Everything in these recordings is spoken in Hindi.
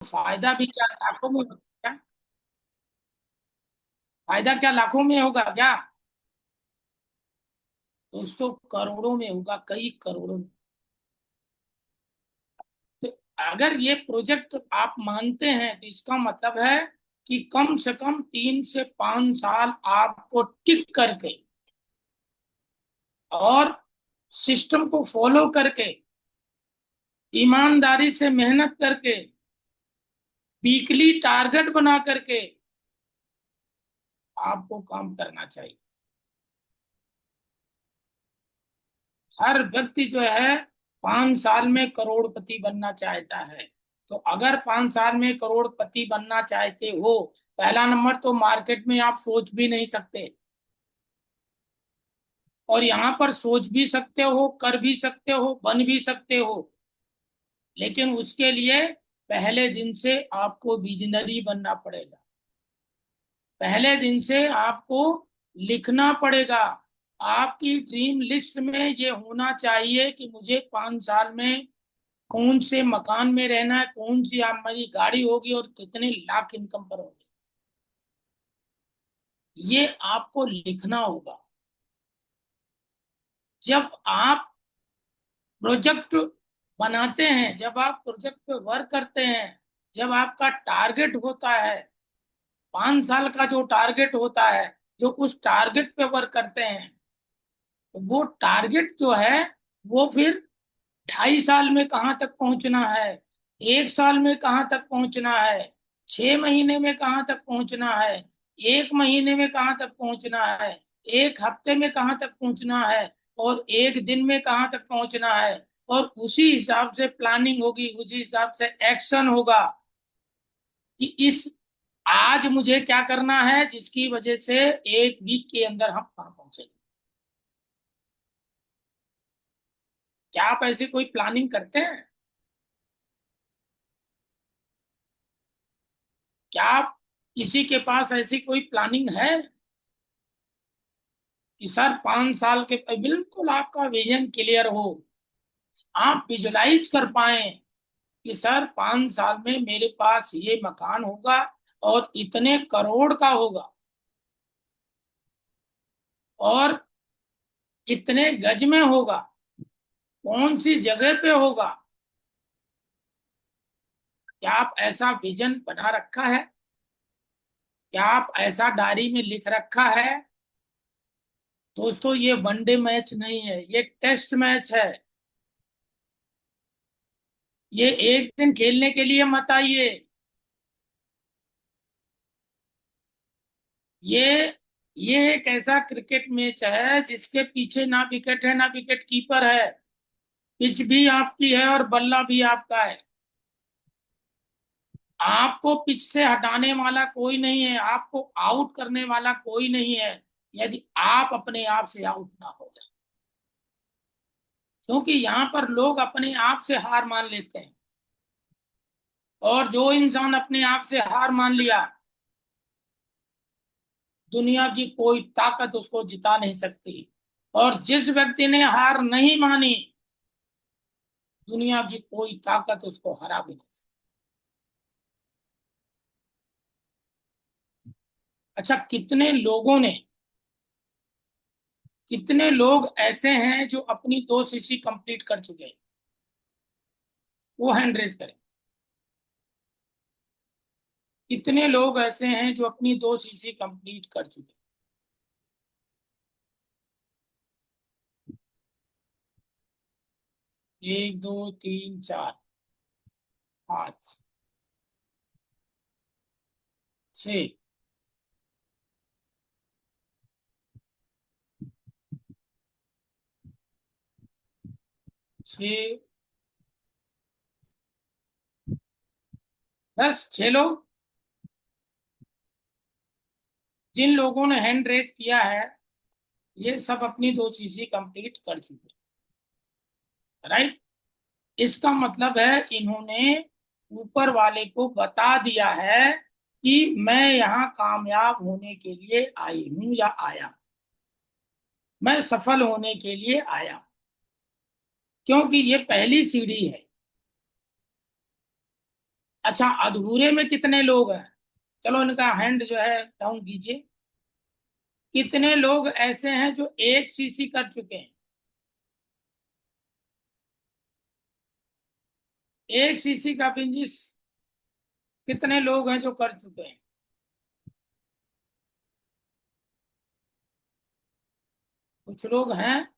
फायदा भी क्या लाखों में होगा क्या? फायदा क्या लाखों में होगा क्या? दोस्तों करोड़ों में होगा, कई करोड़ों में। तो अगर ये प्रोजेक्ट आप मानते हैं तो इसका मतलब है कि कम से कम 3 से 5 साल आपको टिक करके और सिस्टम को फॉलो करके, ईमानदारी से मेहनत करके, वीकली टारगेट बना करके आपको काम करना चाहिए। हर व्यक्ति जो है 5 साल में करोड़पति बनना चाहता है। तो अगर 5 साल में करोड़पति बनना चाहते हो, पहला नंबर तो मार्केट में आप सोच भी नहीं सकते, और यहाँ पर सोच भी सकते हो, कर भी सकते हो, बन भी सकते हो, लेकिन उसके लिए पहले दिन से आपको विजनरी बनना पड़ेगा। पहले दिन से आपको लिखना पड़ेगा। आपकी ड्रीम लिस्ट में ये होना चाहिए कि मुझे 5 साल में कौन से मकान में रहना है, कौन सी आप मेरी गाड़ी होगी और कितने लाख इनकम पर होगी। ये आपको लिखना होगा। जब आप प्रोजेक्ट बनाते हैं, जब आप प्रोजेक्ट पे वर्क करते हैं, जब आपका टारगेट होता है, 5 साल का जो टारगेट होता है, जो उस टारगेट पे वर्क करते हैं, तो वो टारगेट जो है वो फिर 2.5 साल में कहाँ तक पहुंचना है, 1 साल में कहाँ तक पहुंचना है, 6 महीने में कहाँ तक पहुंचना है, 1 महीने में कहाँ तक पहुंचना है, 1 हफ्ते में कहाँ तक पहुंचना है, और 1 दिन में कहाँ तक पहुंचना है। और उसी हिसाब से प्लानिंग होगी, उसी हिसाब से एक्शन होगा कि इस आज मुझे क्या करना है जिसकी वजह से 1 वीक के अंदर हम वहां पहुंचेंगे। क्या आप ऐसी कोई प्लानिंग करते हैं? क्या आप किसी के पास ऐसी कोई प्लानिंग है कि सर 5 साल के, बिल्कुल आपका विजन क्लियर हो, आप विजुलाइज कर पाए कि सर 5 साल में मेरे पास ये मकान होगा और इतने करोड़ का होगा और इतने गज में होगा, कौन सी जगह पे होगा। क्या आप ऐसा विजन बना रखा है? क्या आप ऐसा डायरी में लिख रखा है? दोस्तों ये वनडे मैच नहीं है, ये टेस्ट मैच है। ये एक दिन खेलने के लिए मत आइए। ये ये एक ऐसा क्रिकेट मैच है जिसके पीछे ना विकेट है, ना विकेट कीपर है। पिच भी आपकी है और बल्ला भी आपका है। आपको पिच से हटाने वाला कोई नहीं है, आपको आउट करने वाला कोई नहीं है, यदि आप अपने आप से आउट ना हो जाए। क्योंकि यहाँ पर लोग अपने आप से हार मान लेते हैं, और जो इंसान अपने आप से हार मान लिया, दुनिया की कोई ताकत उसको जिता नहीं सकती। और जिस व्यक्ति ने हार नहीं मानी, दुनिया की कोई ताकत उसको हरा भी नहीं सकती। अच्छा, कितने लोग ऐसे हैं जो अपनी 2 सीसी कंप्लीट कर चुके हैं? वो हैंड रेज करें। कितने लोग ऐसे हैं जो अपनी 2 सीसी कंप्लीट कर चुके 1 2 3 4 5 6 6 10 6 लोग। जिन लोगों ने हैंड रेज किया है, ये सब अपनी 2 सीसी कंप्लीट कर चुके हैं, राइट। इसका मतलब है इन्होंने ऊपर वाले को बता दिया है कि मैं यहाँ कामयाब होने के लिए आई हूं या आया, मैं सफल होने के लिए आया। क्योंकि ये पहली सीढ़ी है। अच्छा, अधूरे में कितने लोग हैं? चलो इनका हैंड जो है डाउन कीजिए। कितने लोग ऐसे हैं जो 1 सीसी कर चुके हैं? 1 सीसी का फिनिश कितने लोग हैं जो कर चुके हैं? कुछ लोग हैं।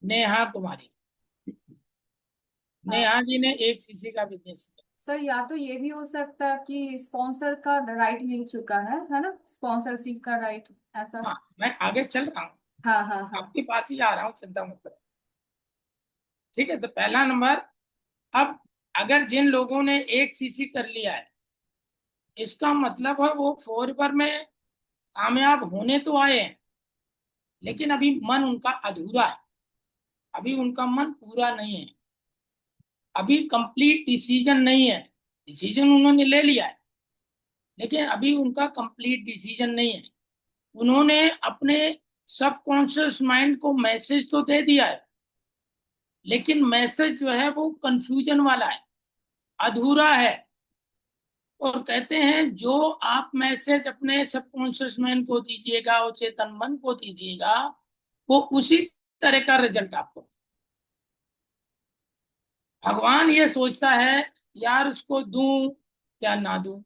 नेहा कुमारी। हाँ नेहा जी ने 1 सीसी का बिजनेस किया। सर, या तो ये भी हो सकता है कि स्पॉन्सर का राइट मिल चुका है ना, स्पॉन्सरशिप का राइट, ऐसा। हाँ, मैं आगे चल रहा हूँ। हाँ हाँ हाँ। आपके पास ही आ रहा हूँ, चिंता मत करो। ठीक है, तो पहला नंबर। अब अगर जिन लोगों ने 1 सीसी कर लिया है, इसका मतलब है वो फोर में कामयाब होने तो आए हैं, लेकिन अभी मन उनका अधूरा है। अभी उनका मन पूरा नहीं है। अभी कंप्लीट डिसीजन नहीं है। डिसीजन उन्होंने ले लिया है, लेकिन अभी उनका कंप्लीट डिसीजन नहीं है। उन्होंने अपने सबकॉन्शियस माइंड को मैसेज तो दे दिया है, लेकिन मैसेज जो है वो कंफ्यूजन वाला है, अधूरा है। और कहते हैं जो आप मैसेज अपने सबकॉन्शियस माइंड को दीजिएगा और चेतन मन को दीजिएगा, वो उसी तरह का रिजल्ट आपको। भगवान ये सोचता है, यार उसको दूं या ना दूं,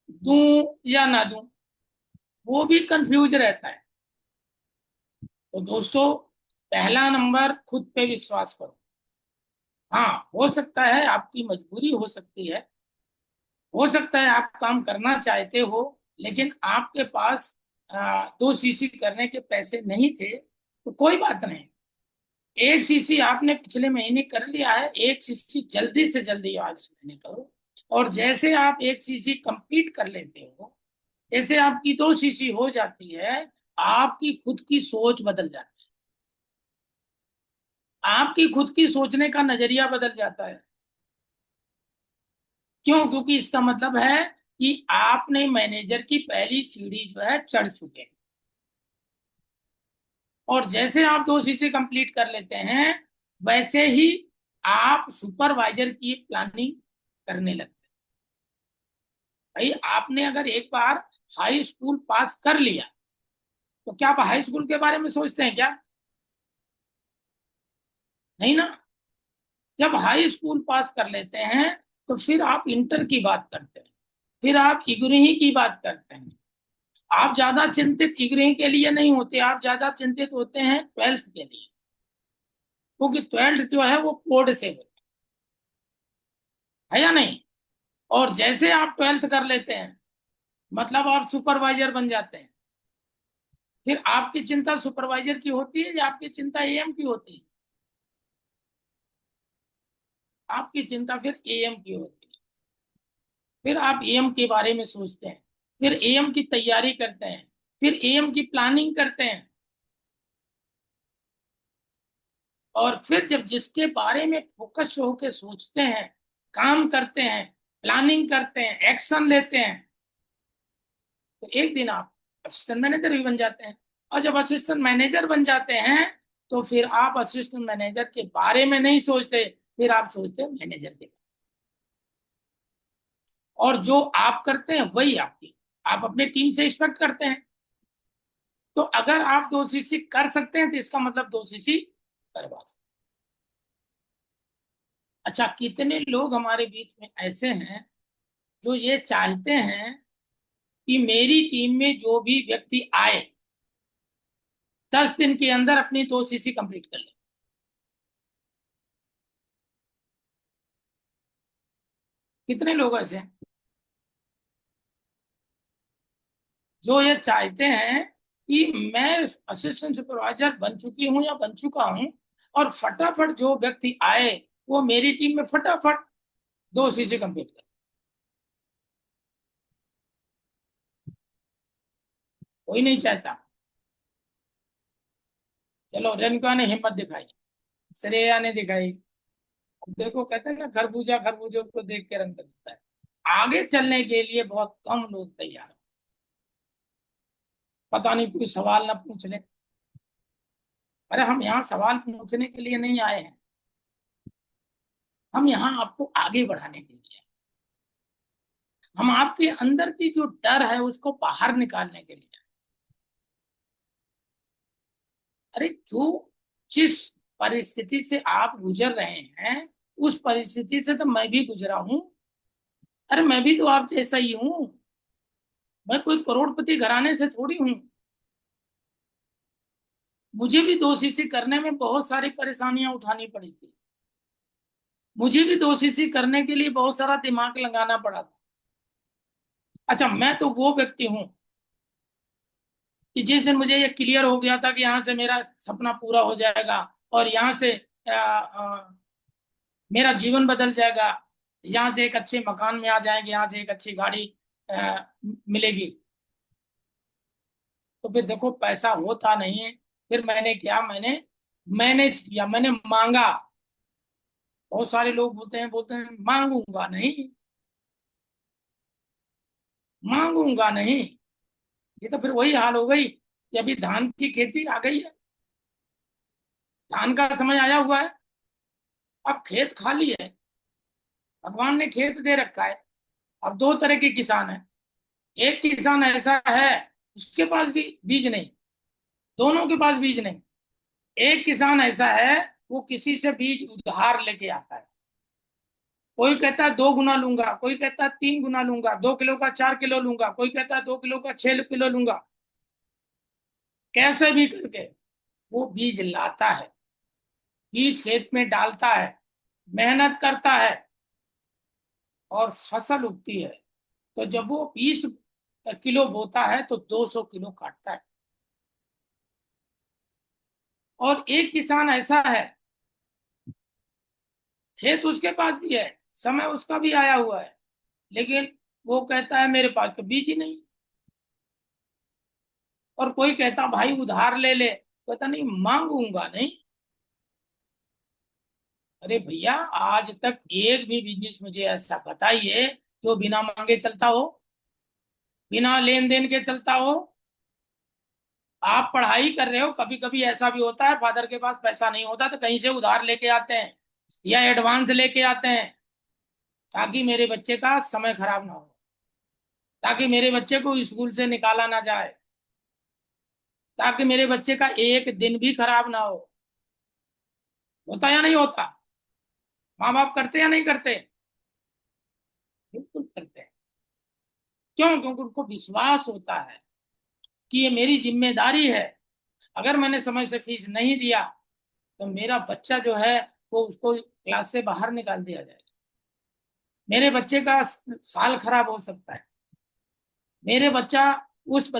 दूं या ना दूं, वो भी कंफ्यूज रहता है। तो दोस्तों, पहला नंबर, खुद पे विश्वास करो। हाँ, हो सकता है आपकी मजबूरी हो सकती है। हो सकता है आप काम करना चाहते हो, लेकिन आपके पास 2 सीसी करने के पैसे नहीं थे, तो कोई बात नहीं। 1 सीसी आपने पिछले महीने कर लिया है, 1 सीसी जल्दी से जल्दी आज से महीने करो। और जैसे आप 1 सीसी कंप्लीट कर लेते हो, जैसे आपकी 2 सीसी हो जाती है, आपकी खुद की सोच बदल जाती है। आपकी खुद की सोचने का नजरिया बदल जाता है। क्यों? क्योंकि इसका मतलब है कि आपने मैनेजर की पहली सीढ़ी जो है चढ़ चुके हैं। और जैसे आप 2 सीसी कंप्लीट कर लेते हैं, वैसे ही आप सुपरवाइजर की प्लानिंग करने लगते हैं। भाई, आपने अगर एक बार हाई स्कूल पास कर लिया, तो क्या आप हाई स्कूल के बारे में सोचते हैं क्या? नहीं ना। जब हाई स्कूल पास कर लेते हैं, तो फिर आप इंटर की बात करते हैं, फिर आप इग्नू की बात करते हैं। आप ज्यादा चिंतित इग्नू के लिए नहीं होते, आप ज्यादा चिंतित होते हैं ट्वेल्थ के लिए। क्योंकि ट्वेल्थ जो है वो कोड से होता है या नहीं। और जैसे आप ट्वेल्थ कर लेते हैं, मतलब आप सुपरवाइजर बन जाते हैं। फिर आपकी चिंता सुपरवाइजर की होती है या आपकी चिंता एएम की होती है? आपकी चिंता फिर एएम की होती है। फिर आप एएम के बारे में सोचते हैं, फिर एएम की तैयारी करते हैं, फिर एएम की प्लानिंग करते हैं। और फिर जब जिसके बारे में फोकस होकर सोचते हैं, काम करते हैं, प्लानिंग करते हैं, एक्शन लेते हैं, तो एक दिन आप असिस्टेंट मैनेजर भी बन जाते हैं। और जब असिस्टेंट मैनेजर बन जाते हैं, तो फिर आप असिस्टेंट मैनेजर के बारे में नहीं सोचते, फिर आप सोचते हैं मैनेजर के। और जो आप करते हैं वही आपकी, आप अपने टीम से एक्सपेक्ट करते हैं। तो अगर आप 2 सीसी कर सकते हैं, तो इसका मतलब 2 सीसी करवा सकते। अच्छा, कितने लोग हमारे बीच में ऐसे हैं जो ये चाहते हैं कि मेरी टीम में जो भी व्यक्ति आए, 10 दिन के अंदर अपनी 2 सीसी कंप्लीट कर ले? कितने लोग ऐसे हैं जो ये चाहते हैं कि मैं असिस्टेंट सुपरवाइजर बन चुकी हूं या बन चुका हूं, और फटाफट जो व्यक्ति आए वो मेरी टीम में फटाफट 2 सीसी कंप्लीट कर? कोई नहीं चाहता। चलो, रेणुका ने हिम्मत दिखाई, श्रेया ने दिखाई। अब देखो, कहते हैं ना, खरबूजा खरबूजों को देख के रंग बदलता है। आगे चलने के लिए बहुत कम लोग तैयार हैं। पता नहीं कोई सवाल ना पूछ ले। अरे, हम यहाँ सवाल पूछने के लिए नहीं आए हैं। हम यहाँ आपको आगे बढ़ाने के लिए हैं। हम आपके अंदर की जो डर है उसको बाहर निकालने के लिए। अरे जो जिस परिस्थिति से आप गुजर रहे हैं, उस परिस्थिति से तो मैं भी गुजरा हूं। अरे मैं भी तो आप जैसा ही हूं। मैं कोई करोड़पति घराने से थोड़ी हूं। मुझे भी दोषी करने में बहुत सारी परेशानियां उठानी पड़ी थी। मुझे भी दोषी करने के लिए बहुत सारा दिमाग लगाना पड़ा था। अच्छा, मैं तो वो व्यक्ति हूं कि जिस दिन मुझे ये क्लियर हो गया था कि यहाँ से मेरा सपना पूरा हो जाएगा और यहाँ से मेरा जीवन बदल जाएगा, यहाँ से एक अच्छे मकान में आ जाएंगे, यहाँ से एक अच्छी गाड़ी मिलेगी, तो फिर देखो पैसा होता नहीं है। फिर मैंने क्या, मैंने मैनेज किया, मैंने मांगा। बहुत सारे लोग बोलते हैं मांगूंगा नहीं, मांगूंगा नहीं। ये तो फिर वही हाल हो गई कि अभी धान की खेती आ गई है, धान का समय आया हुआ है, अब खेत खाली है, भगवान ने खेत दे रखा है। अब दो तरह के किसान हैं। एक किसान ऐसा है उसके पास भी बीज नहीं, दोनों के पास बीज नहीं। एक किसान ऐसा है वो किसी से बीज उधार लेके आता है। कोई कहता है 2 गुना लूंगा, कोई कहता है 3 गुना लूंगा, 2 किलो का 4 किलो लूंगा, कोई कहता है 2 किलो का 6 किलो लूंगा। कैसे भी करके वो बीज लाता है, बीज खेत में डालता है, मेहनत करता है और फसल उगती है। तो जब वो 20 किलो बोता है तो 200 किलो काटता है। और एक किसान ऐसा है, खेत उसके पास भी है, समय उसका भी आया हुआ है, लेकिन वो कहता है मेरे पास तो बीज ही नहीं। और कोई कहता भाई उधार ले ले, कहता नहीं मांगूंगा नहीं। अरे भैया, आज तक एक भी बिजनेस मुझे ऐसा बताइए जो बिना मांगे चलता हो, बिना लेन देन के चलता हो। आप पढ़ाई कर रहे हो, कभी कभी ऐसा भी होता है फादर के पास पैसा नहीं होता तो कहीं से उधार लेके आते हैं या एडवांस लेके आते हैं, ताकि मेरे बच्चे का समय खराब ना हो, ताकि मेरे बच्चे को स्कूल से निकाला ना जाए, ताकि मेरे बच्चे का एक दिन भी खराब ना हो। होता या नहीं होता? माँ बाप करते या नहीं करते? बिल्कुल करते हैं। क्यों? क्योंकि उनको विश्वास होता है कि ये मेरी जिम्मेदारी है। अगर मैंने समय से फीस नहीं दिया तो मेरा बच्चा जो है वो उसको क्लास से बाहर निकाल दिया जाएगा, मेरे बच्चे का साल खराब हो सकता है, मेरे बच्चा उस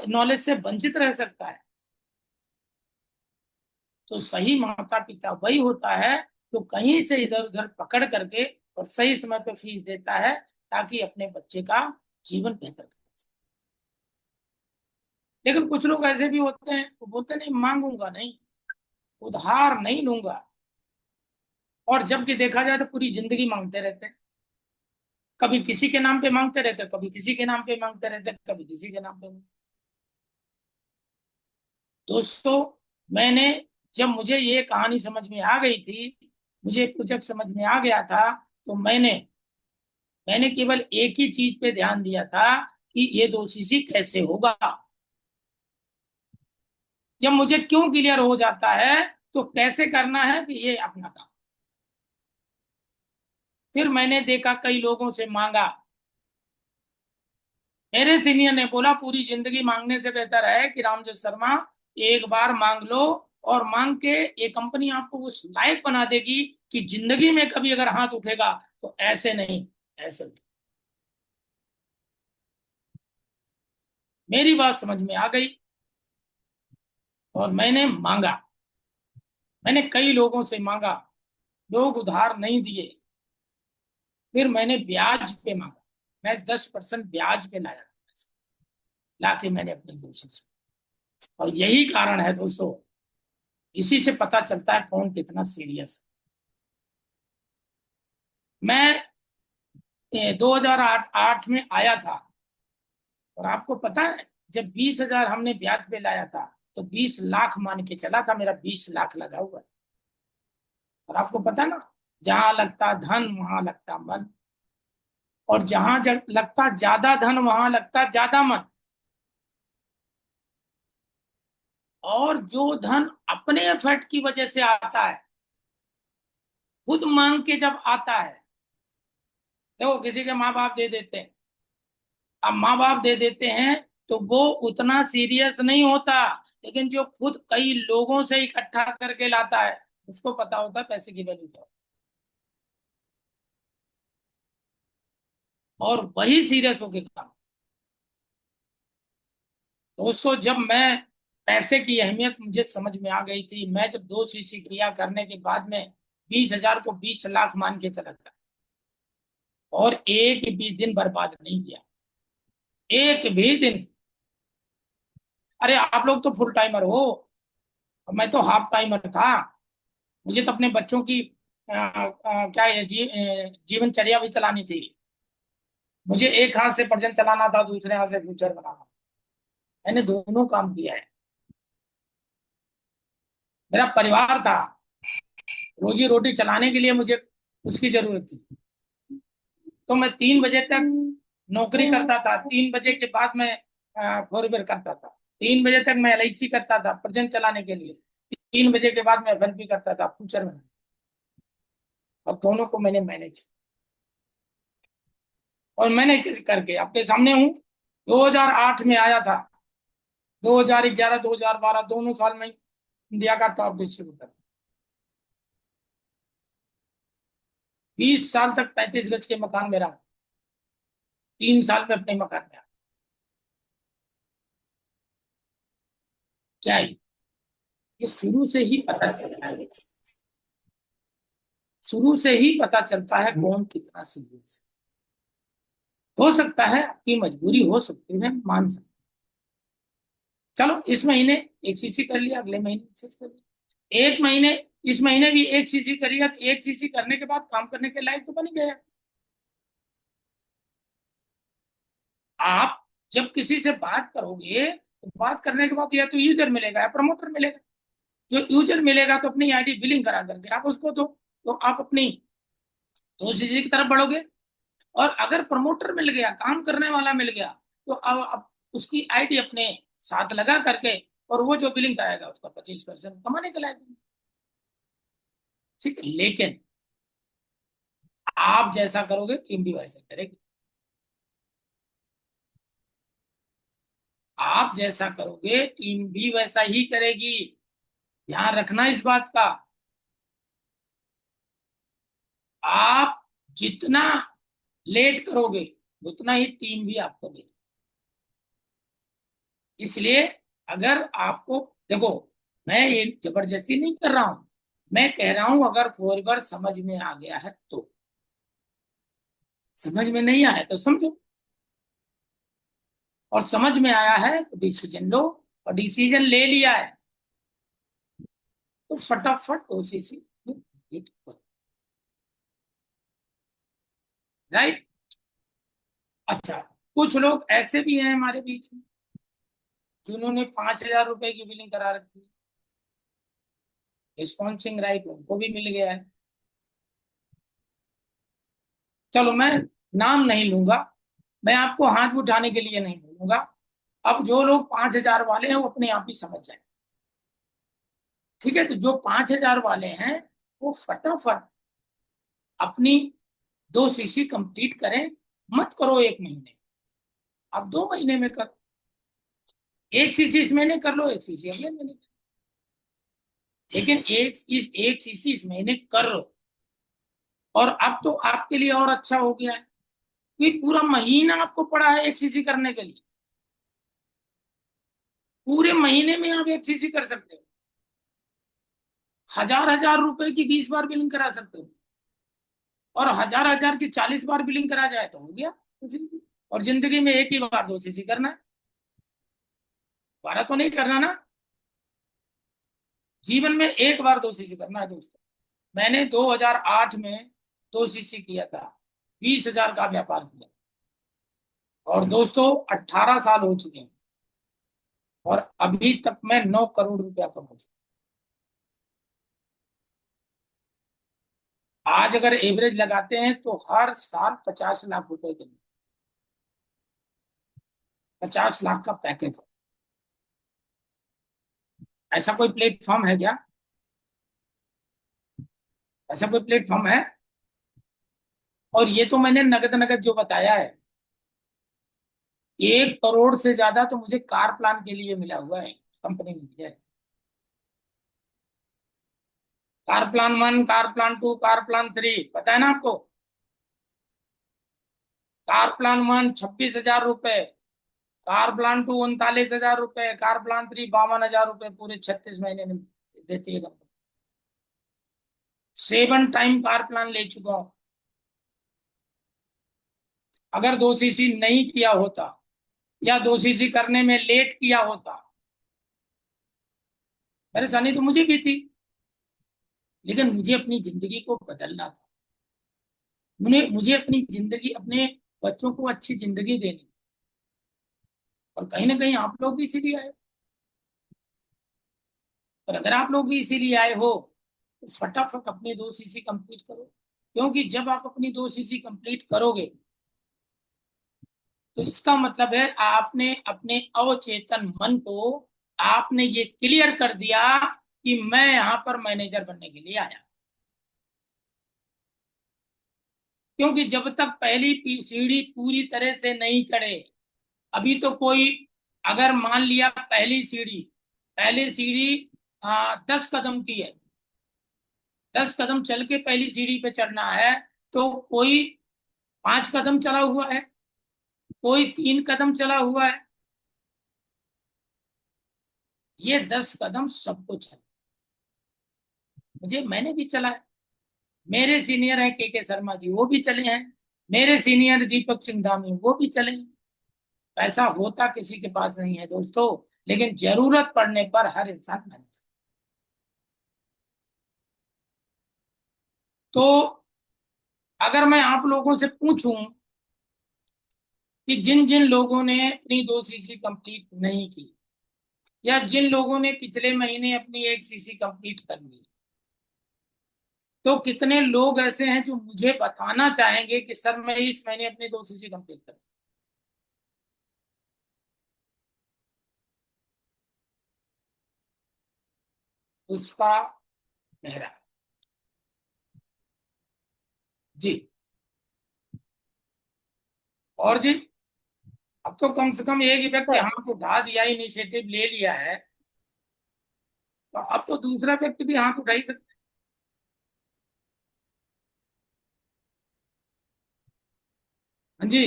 नॉलेज से वंचित रह सकता है। तो सही माता पिता वही होता है जो कहीं से इधर उधर पकड़ करके और सही समय पे फीस देता है, ताकि अपने बच्चे का जीवन बेहतर करे। लेकिन कुछ लोग ऐसे भी होते हैं, वो बोलते नहीं मांगूंगा नहीं, उधार नहीं लूंगा, और जबकि देखा जाए तो पूरी जिंदगी मांगते रहते हैं। कभी किसी के नाम पे मांगते रहते, कभी किसी के नाम पे मांगते रहते, कभी किसी के नाम पे। दोस्तों, मैंने, जब मुझे ये कहानी समझ में आ गई थी, मुझे प्रोजेक्ट समझ में आ गया था, तो मैंने मैंने केवल एक ही चीज पे ध्यान दिया था कि ये दो सीसी कैसे होगा। जब मुझे क्यों क्लियर हो जाता है तो कैसे करना है, कि ये अपना काम। फिर मैंने देखा कई लोगों से मांगा। मेरे सीनियर ने बोला पूरी जिंदगी मांगने से बेहतर है कि रामजोत शर्मा एक बार मांग लो, और मांग के ये कंपनी आपको उस लायक बना देगी कि जिंदगी में कभी अगर हाथ उठेगा तो ऐसे नहीं, ऐसे उठे। मेरी बात समझ में आ गई और मैंने मांगा। मैंने कई लोगों से मांगा, लोग उधार नहीं दिए। फिर मैंने ब्याज पे मांगा, मैं 10% ब्याज पे लाया, लाके मैंने अपने दोस्तों से। और यही कारण है दोस्तों, इसी से पता चलता है कौन कितना सीरियस है। मैं 2008 में आया था, और आपको पता है जब 20,000 हमने ब्याज पे लाया था तो 20 लाख मान के चला था, मेरा 20 लाख लगा हुआ है। और आपको पता ना, जहां लगता धन वहां लगता मन। और जहां जब लगता ज्यादा धन वहां लगता ज्यादा मन। और जो धन अपने एफर्ट की वजह से आता है, खुद मांग के जब आता है, देखो किसी के माँ बाप दे देते हैं, अब माँ बाप दे देते हैं तो वो उतना सीरियस नहीं होता, लेकिन जो खुद कई लोगों से इकट्ठा करके लाता है उसको पता होता है पैसे की वैल्यू क्या है, और वही सीरियस होके काम। दोस्तों, जब मैं पैसे की अहमियत मुझे समझ में आ गई थी, मैं जब 2 सीसी क्रिया करने के बाद में 20,000 को 20 लाख मान के चला था, और एक भी दिन बर्बाद नहीं किया, एक भी दिन। अरे आप लोग तो फुल टाइमर हो, मैं तो हाफ टाइमर था। मुझे तो अपने बच्चों की क्या है जीवनचर्या भी चलानी थी। मुझे एक हाथ से प्रजन चलाना था, दूसरे हाथ से फ्यूचर बनाना। मैंने दोनों काम किया है। मेरा परिवार था, रोजी रोटी चलाने के लिए मुझे उसकी जरूरत थी। तो मैं 3 बजे तक नौकरी करता था, 3 बजे के बाद मैं 4 व्हीलर करता था, 3 बजे तक मैं LIC करता था प्रजन चलाने के लिए, 3 बजे के बाद मैं FLP करता था फ्यूचर में। और दोनों को मैंने मैनेज, और मैंने करके आपके सामने हूँ। 2008 में आया था, 2011 2012 दोनों साल में इंडिया का टॉप डिस्ट्रीब्यूटर। 20 साल तक 35 गज के मकान में रहा, 3 साल में अपने मकान में आया। क्या है ये शुरू से ही पता चलता है, शुरू से ही पता चलता है कौन कितना सीरियस है। हो सकता है आपकी मजबूरी हो सकती है, मान सकते। चलो इस महीने 1 सीसी कर लिया, अगले महीने 1 सीसी कर लिया, एक महीने, इस महीने भी 1 सीसी कर लिया, तो 1 सीसी करने के बाद काम करने के लायक तो बन गया। आप जब किसी से बात करोगे तो बात करने के बाद या तो यूजर मिलेगा या प्रमोटर मिलेगा। जो यूजर मिलेगा तो अपनी ID बिलिंग करा करके आप उसको दो, तो आप अपनी 2 सीसी की तरफ बढ़ोगे। और अगर प्रमोटर मिल गया, काम करने वाला मिल गया, तो अब उसकी ID अपने साथ लगा करके, और वो जो बिलिंग कराएगा उसका 25% कमाने के लायक। ठीक है, लेकिन आप जैसा करोगे टीम भी वैसे करेगी। आप जैसा करोगे टीम भी वैसा ही करेगी, ध्यान रखना इस बात का। आप जितना लेट करोगे उतना ही टीम भी आपको देगी। इसलिए अगर आपको, देखो, मैं ये जबरदस्ती नहीं कर रहा हूं, मैं कह रहा हूं अगर फॉरवर्ड समझ में आ गया है तो, समझ में नहीं आया तो समझो, और समझ में आया है तो डिसीजन लो, और डिसीजन ले लिया है तो फटाफट OCC कंप्लीट करो। राइट। अच्छा, कुछ लोग ऐसे भी हैं हमारे बीच में जिन्होंने 5,000 रुपए की बिलिंग करा रखी है, रिस्पॉन्सिंग राइट उनको भी मिल गया है। चलो मैं नाम नहीं लूंगा, मैं आपको हाथ उठाने के लिए नहीं बोलूंगा। अब जो लोग 5,000 वाले हैं वो अपने आप ही समझ जाए। ठीक है, तो जो 5,000 वाले हैं वो फटाफट अपनी 2 सीसी कंप्लीट करें। मत करो 1 महीने, आप 2 महीने में करो। 1 सीसी इस महीने कर लो, 1 सीसी अगले महीने कर लो। लेकिन 1 सीसी इस महीने कर लो। और अब तो आपके लिए और अच्छा हो गया है कि पूरा महीना आपको पड़ा है 1 सीसी करने के लिए। पूरे महीने में आप 1 सीसी कर सकते हो, 1,000 1,000 रुपए की 20 बार बिलिंग करा सकते हो, और 1,000 1,000 की 40 बार बिलिंग करा जाए तो हो गया उसी की। और जिंदगी में एक ही बार 2 सीसी करना है, 12 तो नहीं करना ना। जीवन में एक बार 2 सीसी करना है दोस्तों। मैंने 2008 में 2 सीसी किया था, 20,000 का व्यापार किया। और दोस्तों 18 साल हो चुके हैं, और अभी तक मैं 9 करोड़ रुपया कमा चुका। आज अगर एवरेज लगाते हैं तो हर साल 50 लाख रुपए के, 50 लाख का पैकेज है। ऐसा कोई प्लेटफॉर्म है क्या? ऐसा कोई प्लेटफॉर्म है? और ये तो मैंने नगद नगद जो बताया है, 1 करोड़ से ज्यादा तो मुझे कार प्लान के लिए मिला हुआ है, कंपनी ने दिया है। Car plan 1, car plan 2, car plan 3, पता है ना आपको? कार प्लान 1 26 हजार रुपए, कार प्लान 2 39 हजार रुपए, कार प्लान 3 52 हजार रुपए, पूरे 36 महीने में देती है कंपनी। 7 टाइम कार प्लान ले चुका हूं। अगर 2 सीसी नहीं किया होता या 2 सीसी करने में लेट किया होता, परेशानी तो मुझे भी थी, लेकिन मुझे अपनी जिंदगी को बदलना था। मुझे अपनी जिंदगी, अपने बच्चों को अच्छी जिंदगी देनी थी। और कहीं ना कहीं आप लोग भी इसीलिए आए। और अगर आप लोग भी इसीलिए आए हो तो फटाफट अपनी 2 सीसी कंप्लीट करो। क्योंकि जब आप अपनी 2 सीसी कंप्लीट करोगे तो इसका मतलब है आपने अपने अवचेतन मन को, आपने ये क्लियर कर दिया कि मैं यहां पर मैनेजर बनने के लिए आया। क्योंकि जब तक पहली सीढ़ी पूरी तरह से नहीं चढ़े, अभी तो कोई, अगर मान लिया पहली सीढ़ी 10 कदम की है, 10 कदम चल के पहली सीढ़ी पे चढ़ना है, तो कोई 5 कदम चला हुआ है, कोई 3 कदम चला हुआ है, ये 10 कदम सबको चल। मैंने भी चला है। मेरे सीनियर है के शर्मा जी, वो भी चले हैं। मेरे सीनियर दीपक सिंघामी, वो भी चले हैं। पैसा होता किसी के पास नहीं है दोस्तों, लेकिन जरूरत पड़ने पर हर इंसान मैनेज। तो अगर मैं आप लोगों से पूछूं कि जिन जिन लोगों ने अपनी 2 सीसी कंप्लीट नहीं की, या जिन लोगों ने पिछले महीने अपनी 1 सीसी कंप्लीट कर ली, तो कितने लोग ऐसे हैं जो मुझे बताना चाहेंगे कि सर मैं इस महीने अपनी 2 सीसी कंप्लीट कर। उसका मेहरा जी। और जी, अब तो कम से कम एक ही व्यक्ति सर, हाथ उठा दिया, इनिशिएटिव ले लिया है, तो अब तो दूसरा व्यक्ति भी हाथ उठा ही सकता है। हाँ जी।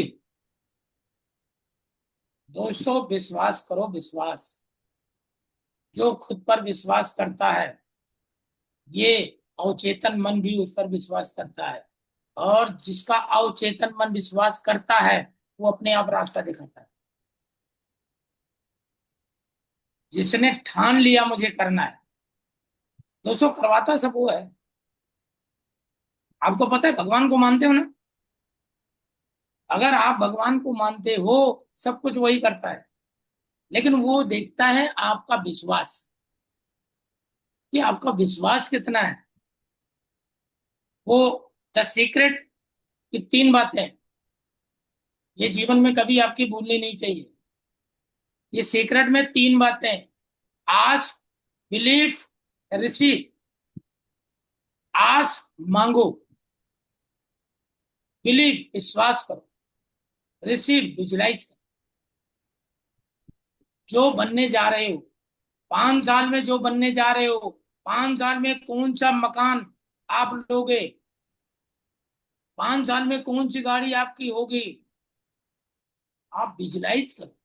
दोस्तों, विश्वास करो, विश्वास। जो खुद पर विश्वास करता है, ये अवचेतन मन भी उस पर विश्वास करता है। और जिसका अवचेतन मन विश्वास करता है, वो अपने आप रास्ता दिखाता है। जिसने ठान लिया मुझे करना है, दोस्तों, करवाता सब वो है। आपको पता है, भगवान को मानते हो ना? अगर आप भगवान को मानते हो, सब कुछ वही करता है। लेकिन वो देखता है आपका विश्वास, कि आपका विश्वास कितना है। वो द सीक्रेट की 3 बातें, ये जीवन में कभी आपकी भूलनी नहीं चाहिए। ये सीक्रेट में 3 बातें: आस, बिलीव, रिसीव। आस, मांगो। बिलीव, विश्वास करो। रिसीव, विजुलाइज करो। जो बनने जा रहे हो, 5 साल में जो बनने जा रहे हो, 5 साल में कौन सा मकान आप लोगे, 5 साल में कौन सी गाड़ी आपकी होगी, आप विजुलाइज करो।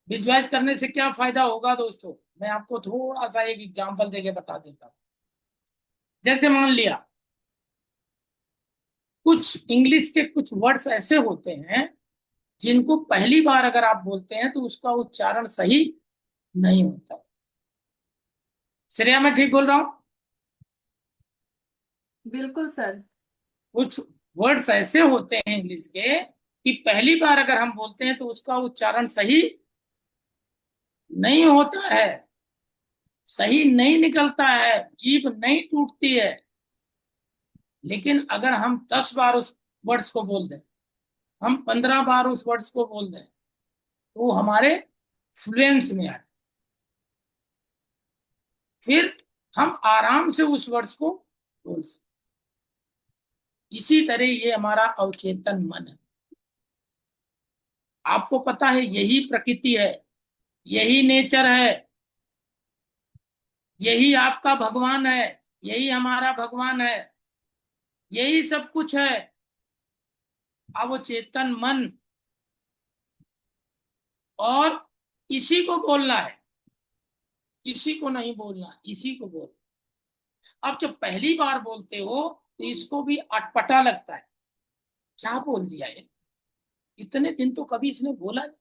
विजुलाइज करने से क्या फायदा होगा दोस्तों, मैं आपको थोड़ा सा एक एग्जांपल देके बता देता हूँ। जैसे मान लिया, कुछ इंग्लिश के कुछ वर्ड्स ऐसे होते हैं जिनको पहली बार अगर आप बोलते हैं तो उसका उच्चारण सही नहीं होता। श्रेया, मैं ठीक बोल रहा हूँ? बिल्कुल सर। कुछ वर्ड्स ऐसे होते हैं इंग्लिश के कि पहली बार अगर हम बोलते हैं तो उसका उच्चारण सही नहीं होता है, सही नहीं निकलता है, जीभ नहीं टूटती है। लेकिन अगर हम 10 बार उस वर्ड्स को बोल दें, हम 15 बार उस वर्ड्स को बोल दें, तो वो हमारे फ्लुएंस में आ जाए, फिर हम आराम से उस वर्ड्स को बोल सकते। इसी तरह ये हमारा अवचेतन मन है। आपको पता है यही प्रकृति है, यही नेचर है, यही आपका भगवान है, यही हमारा भगवान है, यही सब कुछ है। अवचेतन मन, और इसी को बोलना है, किसी को नहीं बोलना, इसी को बोल। अब जब पहली बार बोलते हो तो इसको भी अटपटा लगता है, क्या बोल दिया ये, इतने दिन तो कभी इसने बोला नहीं,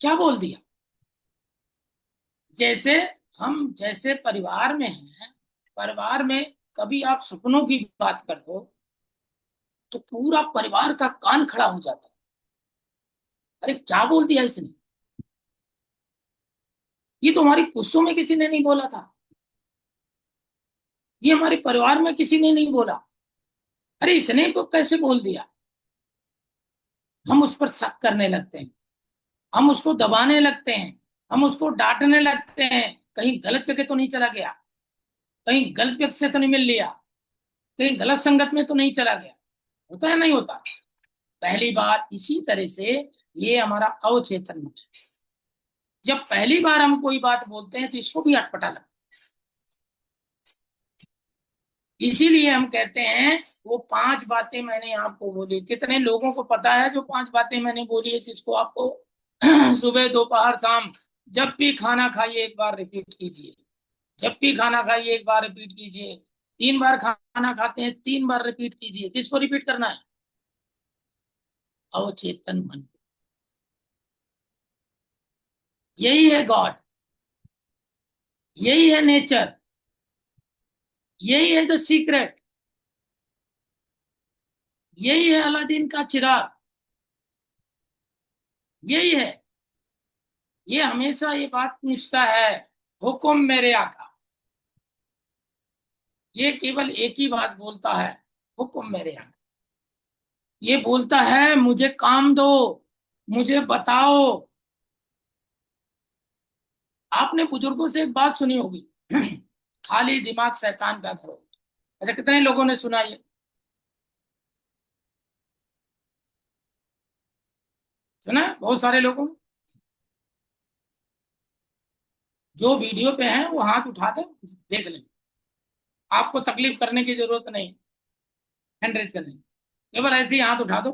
क्या बोल दिया। जैसे हम जैसे परिवार में हैं, परिवार में कभी आप सपनों की बात कर दो तो पूरा परिवार का कान खड़ा हो जाता है, अरे क्या बोल दिया इसने, ये तो हमारी पुस्तकों में किसी ने नहीं बोला था, ये हमारे परिवार में किसी ने नहीं बोला, अरे इसने तो कैसे बोल दिया। हम उस पर शक करने लगते हैं, हम उसको दबाने लगते हैं, हम उसको डांटने लगते हैं, कहीं गलत जगह तो नहीं चला गया, कहीं गलत व्यक्ति से तो नहीं मिल लिया, कहीं गलत संगत में तो नहीं चला गया। होता है नहीं होता। पहली बार इसी तरह से ये हमारा अवचेतन मन है। जब पहली बार हम कोई बात बोलते हैं तो इसको भी अटपटा लगता है। इसीलिए हम कहते हैं वो 5 बातें मैंने आपको बोली, कितने लोगों को पता है जो 5 बातें मैंने बोली है, जिसको आपको सुबह दोपहर शाम जब भी खाना खाइए एक बार रिपीट कीजिए, जब भी खाना खाइए एक बार रिपीट कीजिए, 3 बार खाना खाते हैं 3 बार रिपीट कीजिए। किसको रिपीट करना है? अवचेतन मन। यही है गॉड, यही है नेचर, यही है द सीक्रेट, यही है अलादीन का चिराग, यही है। ये हमेशा ये बात पूछता है, हुक्म मेरे आका। ये केवल एक ही बात बोलता है, हुक्म मेरे आका। ये बोलता है मुझे काम दो, मुझे बताओ। आपने बुजुर्गों से एक बात सुनी होगी, खाली दिमाग शैतान का घर होता है। अच्छा, कितने लोगों ने सुना ये? सुना है? बहुत सारे लोगों ने। जो वीडियो पे हैं वो हाथ उठा दे, देख लें। आपको तकलीफ करने की जरूरत नहीं, हैंड रेज करने की। केवल ऐसे ही हाथ उठा दो,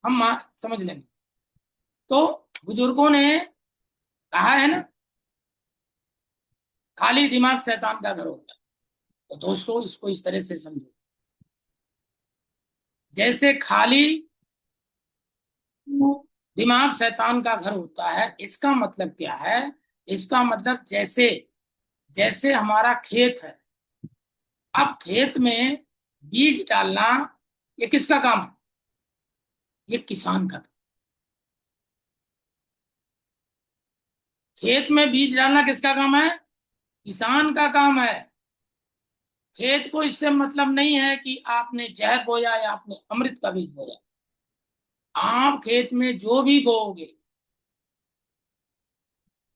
हम समझ लेंगे। तो बुजुर्गों ने कहा है ना, खाली दिमाग शैतान का घर होता है। तो दोस्तों इसको इस तरह से समझो, जैसे खाली दिमाग शैतान का घर होता है, इसका मतलब क्या है? इसका मतलब जैसे जैसे हमारा खेत है, अब खेत में बीज डालना ये किसका काम है? ये किसान का। खेत में बीज डालना किसका काम है? किसान का काम है। खेत को इससे मतलब नहीं है कि आपने जहर बोया या आपने अमृत का बीज बोया। आप खेत में जो भी बोओगे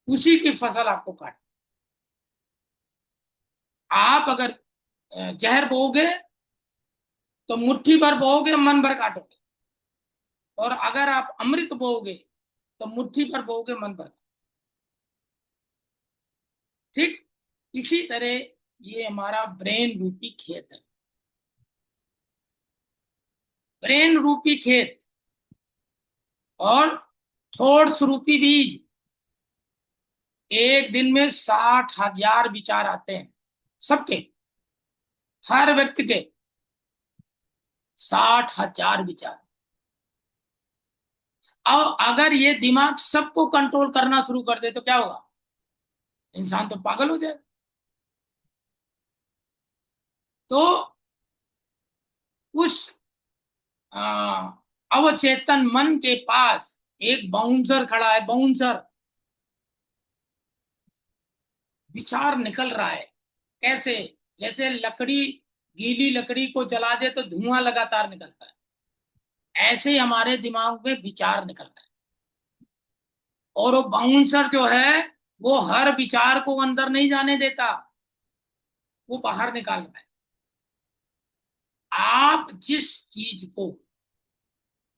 उसी की फसल आपको काट। आप अगर जहर बोओगे तो मुट्ठी भर बोओगे, मन भर काटोगे। और अगर आप अमृत बोओगे तो मुट्ठी भर बोओगे, मन भर। ठीक इसी तरह ये हमारा ब्रेन रूपी खेत है। ब्रेन रूपी खेत और थॉट्स रूपी बीज। एक दिन में 60,000 विचार आते हैं सबके, हर व्यक्ति के 60,000 विचार। और अगर ये दिमाग सबको कंट्रोल करना शुरू कर दे तो क्या होगा? इंसान तो पागल हो जाएगा। तो उस आ, अवचेतन मन के पास एक बाउंसर खड़ा है, बाउंसर। विचार निकल रहा है, कैसे? जैसे लकड़ी, गीली लकड़ी को जला दे तो धुआं लगातार निकलता है, ऐसे ही हमारे दिमाग में विचार निकल रहे हैं। और वो बाउंसर जो है, वो हर विचार को अंदर नहीं जाने देता, वो बाहर निकाल रहा है। आप जिस चीज को,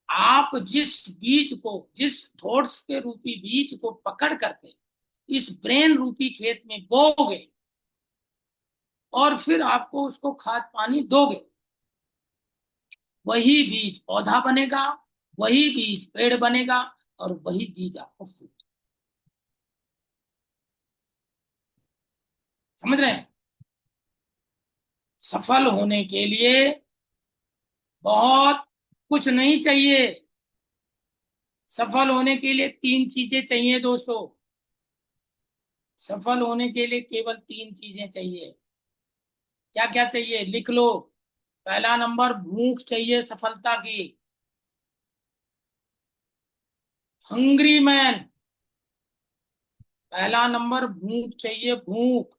आप जिस बीज को, जिस थॉट्स के रूपी बीज को पकड़ करके इस ब्रेन रूपी खेत में बोगे, और फिर आपको उसको खाद पानी दोगे, वही बीज पौधा बनेगा, वही बीज पेड़ बनेगा, और वही बीज आपको फूल। समझ रहे हैं? सफल होने के लिए बहुत कुछ नहीं चाहिए। सफल होने के लिए तीन चीजें चाहिए दोस्तों। सफल होने के लिए केवल तीन चीजें चाहिए। क्या क्या चाहिए, लिख लो। पहला नंबर, भूख चाहिए सफलता की। Hungry man. पहला नंबर भूख चाहिए, भूख।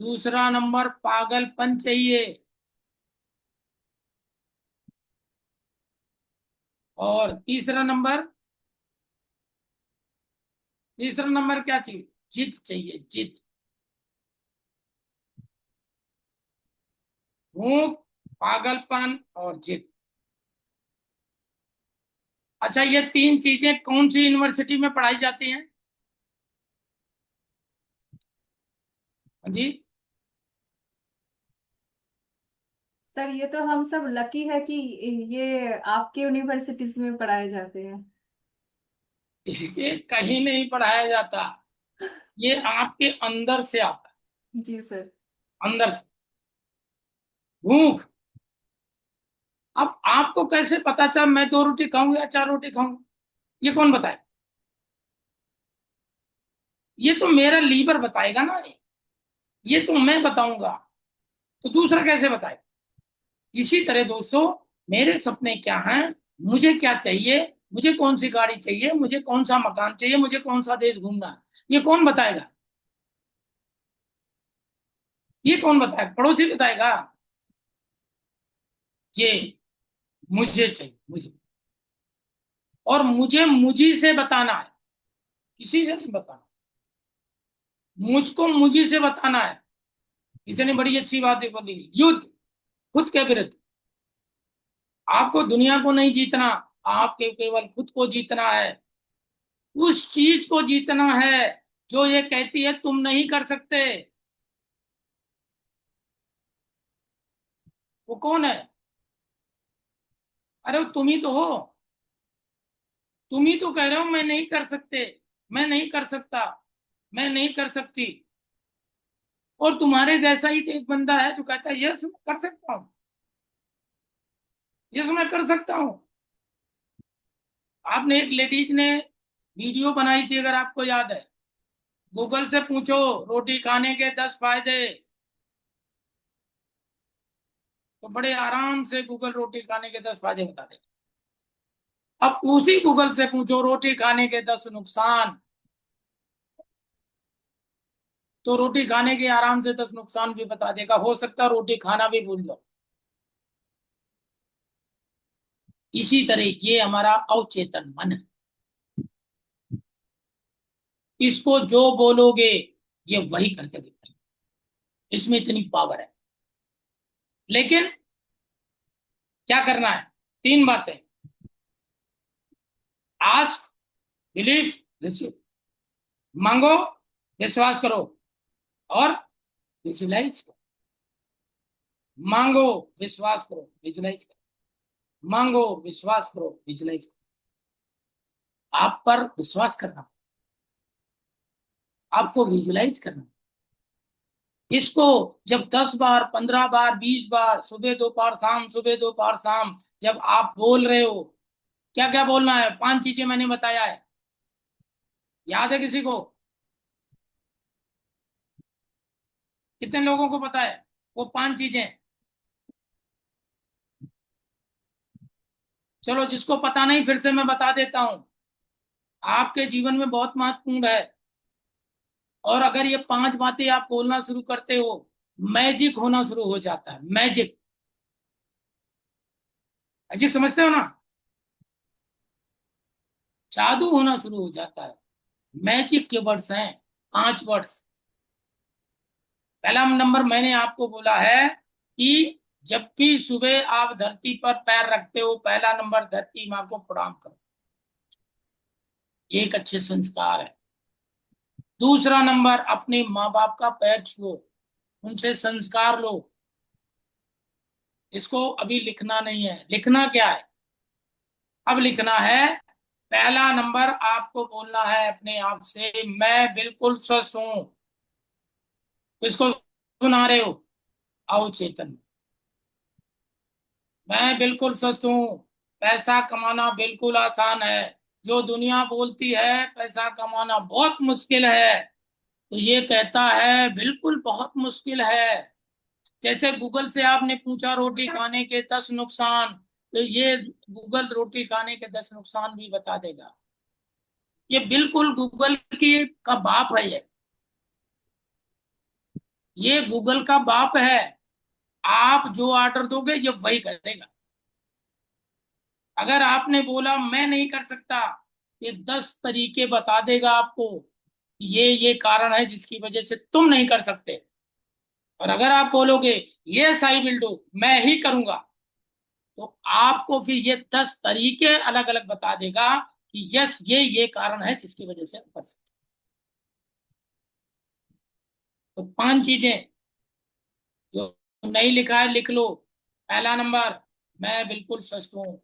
दूसरा नंबर पागलपन चाहिए। और तीसरा नंबर क्या चाहिए? जिद चाहिए, जिद। भूख, पागलपन और जिद। अच्छा, ये तीन चीजें कौन सी यूनिवर्सिटी में पढ़ाई जाती हैं? हाँ जी। सर ये तो हम सब लकी है कि ये आपके यूनिवर्सिटीज में पढ़ाए जाते हैं। ये कहीं नहीं पढ़ाया जाता, ये आपके अंदर से आता जी सर। है, अंदर से। भूख। अब आपको कैसे पता चल मैं 2 रोटी खाऊंगा या 4 रोटी खाऊंगा? ये कौन बताए? ये तो मेरा लीवर बताएगा ना। ये तो मैं बताऊंगा, तो दूसरा कैसे बताए? इसी तरह दोस्तों, मेरे सपने क्या हैं, मुझे क्या चाहिए, मुझे कौन सी गाड़ी चाहिए, मुझे कौन सा मकान चाहिए, मुझे कौन सा देश घूमना है, ये कौन बताएगा? ये कौन बताएगा? पड़ोसी बताएगा। ये मुझे चाहिए, मुझे। और मुझे मुझी से बताना है, किसी से नहीं बताना। मुझको मुझी से बताना है। किसी ने बड़ी अच्छी बात बोली, युद्ध खुद के विरुद्ध। आपको दुनिया को नहीं जीतना, आपके केवल खुद को जीतना है। उस चीज को जीतना है जो ये कहती है तुम नहीं कर सकते। वो कौन है? अरे वो तुम ही तो हो। तुम ही तो कह रहे हो मैं नहीं कर सकते, मैं नहीं कर सकता, मैं नहीं कर सकती। और तुम्हारे जैसा ही तो एक बंदा है जो कहता है यस मैं कर सकता हूँ, यस मैं कर सकता हूँ। आपने, एक लेडीज ने वीडियो बनाई थी, अगर आपको याद है, गूगल से पूछो रोटी खाने के 10 फायदे, तो बड़े आराम से गूगल रोटी खाने के 10 फायदे बता दे। अब उसी गूगल से पूछो रोटी खाने के 10 नुकसान, तो रोटी खाने के आराम से 10 नुकसान भी बता देगा। हो सकता है रोटी खाना भी भूल जाओ। इसी तरह ये हमारा अवचेतन मन है, इसको जो बोलोगे ये वही करके दिखाएगा। इसमें इतनी पावर है। लेकिन क्या करना है? 3 बातें। Ask, believe, receive. मांगो, विश्वास करो, और विजुलाइज करो। मांगो, विश्वास करो, विजुलाइज करो। मांगो, विश्वास करो, विजुलाइज करो। आप पर विश्वास करना, आपको विजुलाइज करना। इसको जब 10 बार, 15 बार, 20 बार, सुबह दोपहर शाम, सुबह दोपहर शाम, जब आप बोल रहे हो, क्या क्या बोलना है? 5 चीजें मैंने बताया है, याद है किसी को? कितने लोगों को पता है वो 5 चीजें? चलो, जिसको पता नहीं फिर से मैं बता देता हूं, आपके जीवन में बहुत महत्वपूर्ण है। और अगर ये 5 बातें आप बोलना शुरू करते हो, मैजिक होना शुरू हो जाता है। मैजिक, मैजिक समझते हो ना? जादू होना शुरू हो जाता है। मैजिक के वर्ड्स हैं 5 वर्ड्स। पहला नंबर मैंने आपको बोला है कि जब भी सुबह आप धरती पर पैर रखते हो, पहला नंबर धरती माँ को प्रणाम करो, ये एक अच्छे संस्कार है। दूसरा नंबर अपने माँ बाप का पैर छुओ, उनसे संस्कार लो। इसको अभी लिखना नहीं है, लिखना क्या है, अब लिखना है। पहला नंबर आपको बोलना है अपने आप से, मैं बिल्कुल स्वस्थ हूं। किसको सुना रहे हो? आओ चेतन, मैं बिल्कुल स्वस्थ हूँ। पैसा कमाना बिल्कुल आसान है। जो दुनिया बोलती है पैसा कमाना बहुत मुश्किल है, तो ये कहता है बिल्कुल बहुत मुश्किल है। जैसे गूगल से आपने पूछा रोटी खाने के 10 नुकसान, तो ये गूगल रोटी खाने के 10 नुकसान भी बता देगा। ये बिल्कुल गूगल की का बाप है ये गूगल का बाप है। आप जो ऑर्डर दोगे ये वही करेगा। अगर आपने बोला मैं नहीं कर सकता, ये 10 तरीके बता देगा आपको, ये कारण है जिसकी वजह से तुम नहीं कर सकते। और अगर आप बोलोगे यस आई विल डू, मैं ही करूंगा, तो आपको फिर ये 10 तरीके अलग अलग बता देगा कि यस ये कारण है जिसकी वजह से आप कर सकते। तो 5 चीजें जो नहीं लिखा है लिख लो। पहला नंबर, मैं बिल्कुल स्वस्थ हूँ।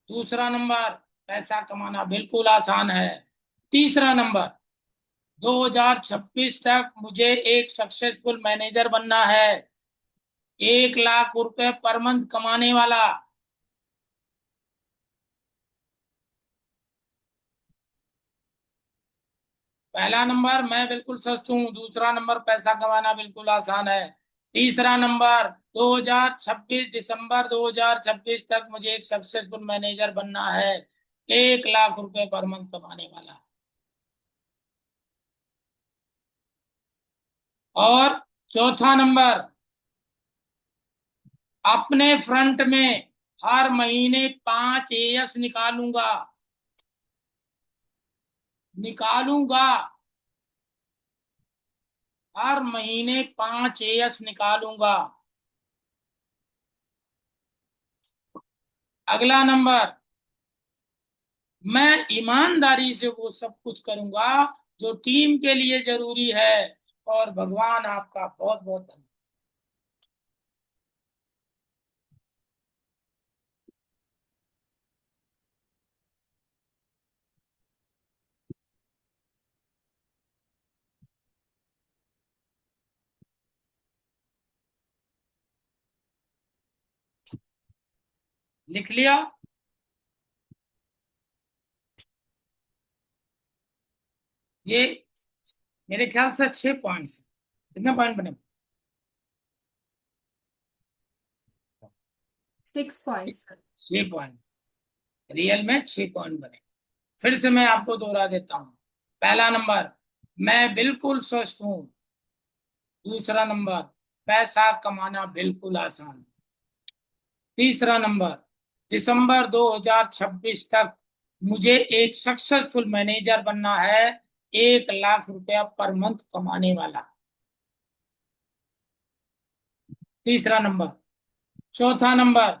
दूसरा नंबर, पैसा कमाना बिल्कुल आसान है। तीसरा नंबर, 2026 तक मुझे एक सक्सेसफुल मैनेजर बनना है, 1 लाख रुपए पर मंथ कमाने वाला। पहला नंबर, मैं बिल्कुल स्वस्थ हूँ। दूसरा नंबर, पैसा कमाना बिल्कुल आसान है। तीसरा नंबर, 2026 दिसंबर 2026 तक मुझे एक सक्सेसफुल मैनेजर बनना है, 1 लाख रुपए पर मंथ कमाने वाला। और चौथा नंबर, अपने फ्रंट में हर महीने 5 एएस निकालूंगा, निकालूंगा। हर महीने 5 एएस निकालूंगा। अगला नंबर, मैं ईमानदारी से वो सब कुछ करूंगा जो टीम के लिए जरूरी है। और भगवान आपका बहुत बहुत धन्यवाद। लिख लिया? ये मेरे ख्याल से 6 पॉइंट्स। कितने पॉइंट बने? 6 पॉइंट्स। 6 पॉइंट। रियल में 6 पॉइंट बने। फिर से मैं आपको दोहरा देता हूँ। पहला नंबर, मैं बिल्कुल स्वस्थ हूँ। दूसरा नंबर, पैसा कमाना बिल्कुल आसान। तीसरा नंबर, दिसंबर 2026 तक मुझे एक सक्सेसफुल मैनेजर बनना है, 1 लाख रुपया पर मंथ कमाने वाला। तीसरा नंबर। चौथा नंबर,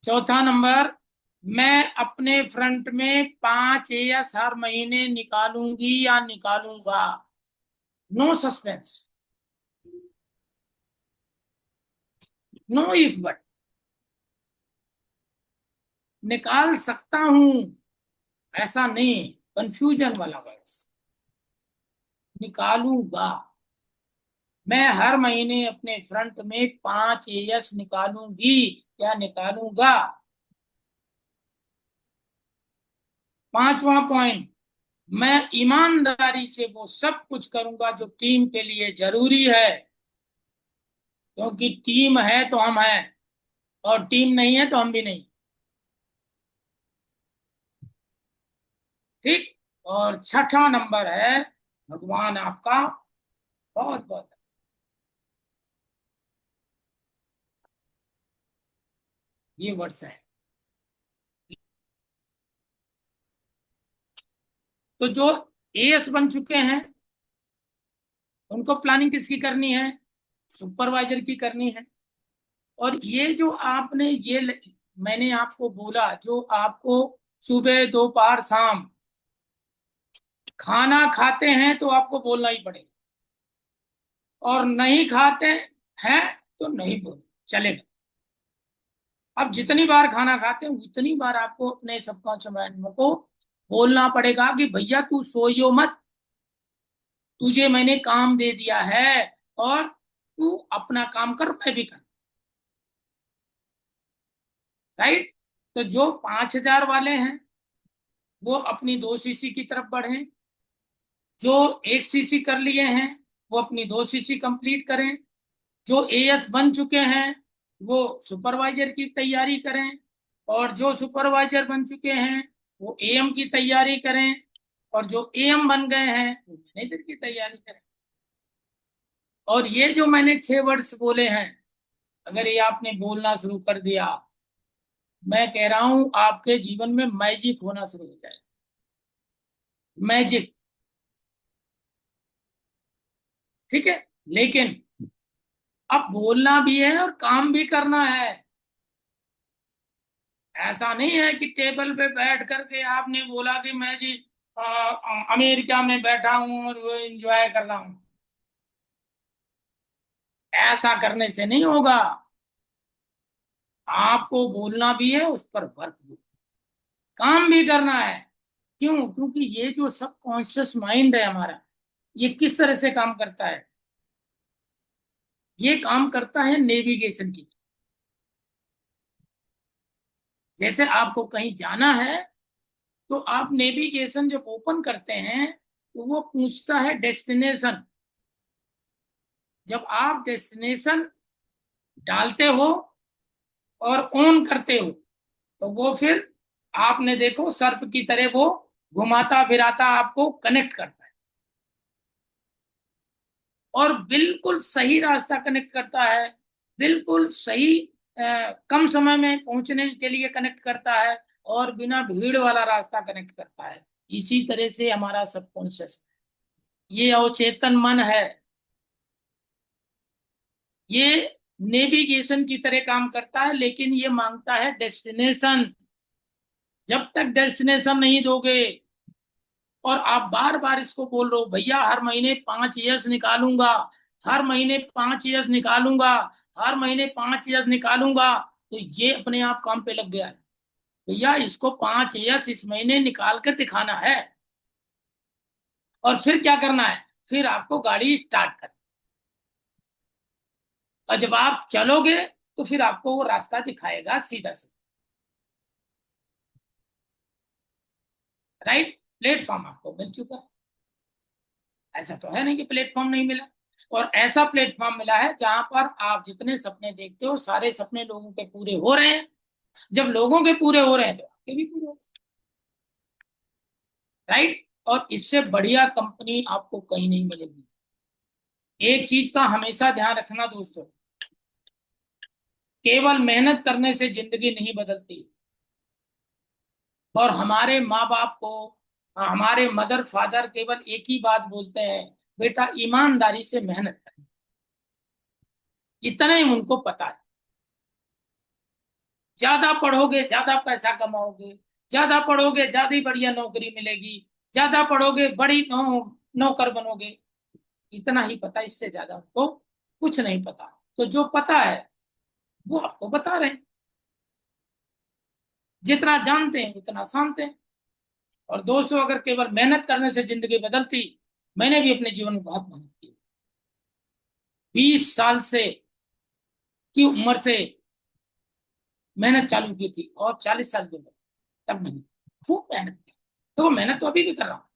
चौथा नंबर, मैं अपने फ्रंट में 5 एएस हर महीने निकालूंगी या निकालूंगा। No suspense, no if but, निकाल सकता हूं, ऐसा नहीं। कंफ्यूजन वाला वर्ड, निकालूंगा। मैं हर महीने अपने फ्रंट में 5 एएस निकालूंगी या निकालूंगा। पांचवा पॉइंट, मैं ईमानदारी से वो सब कुछ करूंगा जो टीम के लिए जरूरी है। क्योंकि टीम है तो हम हैं, और टीम नहीं है तो हम भी नहीं। ठीक। और छठा नंबर है भगवान आपका बहुत बहुत। ये वर्ड्स है। तो जो एएस बन चुके हैं उनको प्लानिंग किसकी करनी है? सुपरवाइजर की करनी है। और ये जो आपने मैंने आपको बोला, जो आपको सुबह दोपहर शाम खाना खाते हैं तो आपको बोलना ही पड़ेगा, और नहीं खाते हैं तो नहीं बोल चलेगा। अब जितनी बार खाना खाते हैं उतनी बार आपको अपने सबकॉन्शियस माइंड को बोलना पड़ेगा कि भैया तू सोइयो मत, तुझे मैंने काम दे दिया है, और तू अपना काम कर, मैं भी कर। राइट। तो जो 5,000 वाले हैं वो अपनी 2 सीसी की तरफ बढ़े, जो 1 सीसी कर लिए हैं वो अपनी 2 सीसी कंप्लीट करें, जो एएस बन चुके हैं वो सुपरवाइजर की तैयारी करें, और जो सुपरवाइजर बन चुके हैं वो एएम की तैयारी करें, और जो एएम बन गए हैं वो मैनेजर की तैयारी करें। और ये जो मैंने 6 वर्ड्स बोले हैं, अगर ये आपने बोलना शुरू कर दिया, मैं कह रहा हूं आपके जीवन में मैजिक होना शुरू हो जाएगा। मैजिक। ठीक है। लेकिन अब बोलना भी है और काम भी करना है। ऐसा नहीं है कि टेबल पे बैठ करके आपने बोला कि मैं जी अमेरिका में बैठा हूं और वो एंजॉय कर रहा हूं। ऐसा करने से नहीं होगा। आपको बोलना भी है, उस पर वर्क भी, काम भी करना है। क्यों? क्योंकि ये जो सबकॉन्शियस माइंड है हमारा, ये किस तरह से काम करता है? ये काम करता है नेविगेशन की। जैसे आपको कहीं जाना है तो आप नेविगेशन जब ओपन करते हैं तो वो पूछता है डेस्टिनेशन। जब आप डेस्टिनेशन डालते हो और ऑन करते हो तो वो फिर आपने देखो सर्प की तरह वो घुमाता फिराता आपको कनेक्ट करता है, और बिल्कुल सही रास्ता कनेक्ट करता है। बिल्कुल सही कम समय में पहुंचने के लिए कनेक्ट करता है, और बिना भीड़ वाला रास्ता कनेक्ट करता है। इसी तरह से हमारा सबकॉन्शियस, ये अवचेतन मन है, ये नेविगेशन की तरह काम करता है, लेकिन ये मांगता है डेस्टिनेशन। जब तक डेस्टिनेशन नहीं दोगे, और आप बार बार इसको बोल रहे हो भैया हर महीने 5 यस निकालूंगा, हर महीने 5 यस निकालूंगा, हर महीने 5 यस निकालूंगा, तो ये अपने आप काम पे लग गया है। भैया इसको 5 यस इस महीने निकाल कर दिखाना है। और फिर क्या करना है? फिर आपको गाड़ी स्टार्ट कर, और जब आप चलोगे तो फिर आपको वो रास्ता दिखाएगा सीधा सीधा। राइट। प्लेटफॉर्म आपको मिल चुका है। ऐसा तो है नहीं कि प्लेटफॉर्म नहीं मिला। और ऐसा प्लेटफॉर्म मिला है जहां पर आप जितने सपने देखते हो सारे सपने लोगों के पूरे हो रहे हैं। जब लोगों के पूरे हो रहे हैं तो आपके भी पूरे हो सकते हैं। राइट। और इससे बढ़िया कंपनी आपको कहीं नहीं मिलेगी। एक चीज का हमेशा ध्यान रखना दोस्तों, केवल मेहनत करने से जिंदगी नहीं बदलती। और हमारे माँ बाप को, हमारे मदर फादर केवल एक ही बात बोलते हैं, बेटा ईमानदारी से मेहनत कर। इतना ही उनको पता है। ज्यादा पढ़ोगे ज्यादा पैसा कमाओगे, ज्यादा पढ़ोगे ज्यादा ही बढ़िया नौकरी मिलेगी, ज्यादा पढ़ोगे बड़ी नौकर बनोगे। इतना ही पता, इससे ज्यादा उनको कुछ नहीं पता। तो जो पता है वो आपको बता रहे हैं। जितना जानते हैं उतना शांत हैं। और दोस्तों अगर केवल मेहनत करने से जिंदगी बदलती, मैंने भी अपने जीवन में बहुत मेहनत की। 20 साल से की उम्र से मेहनत चालू की थी, और 40 साल की उम्र तब मैंने खूब मेहनत की। तो वो मेहनत तो अभी भी कर रहा हूँ,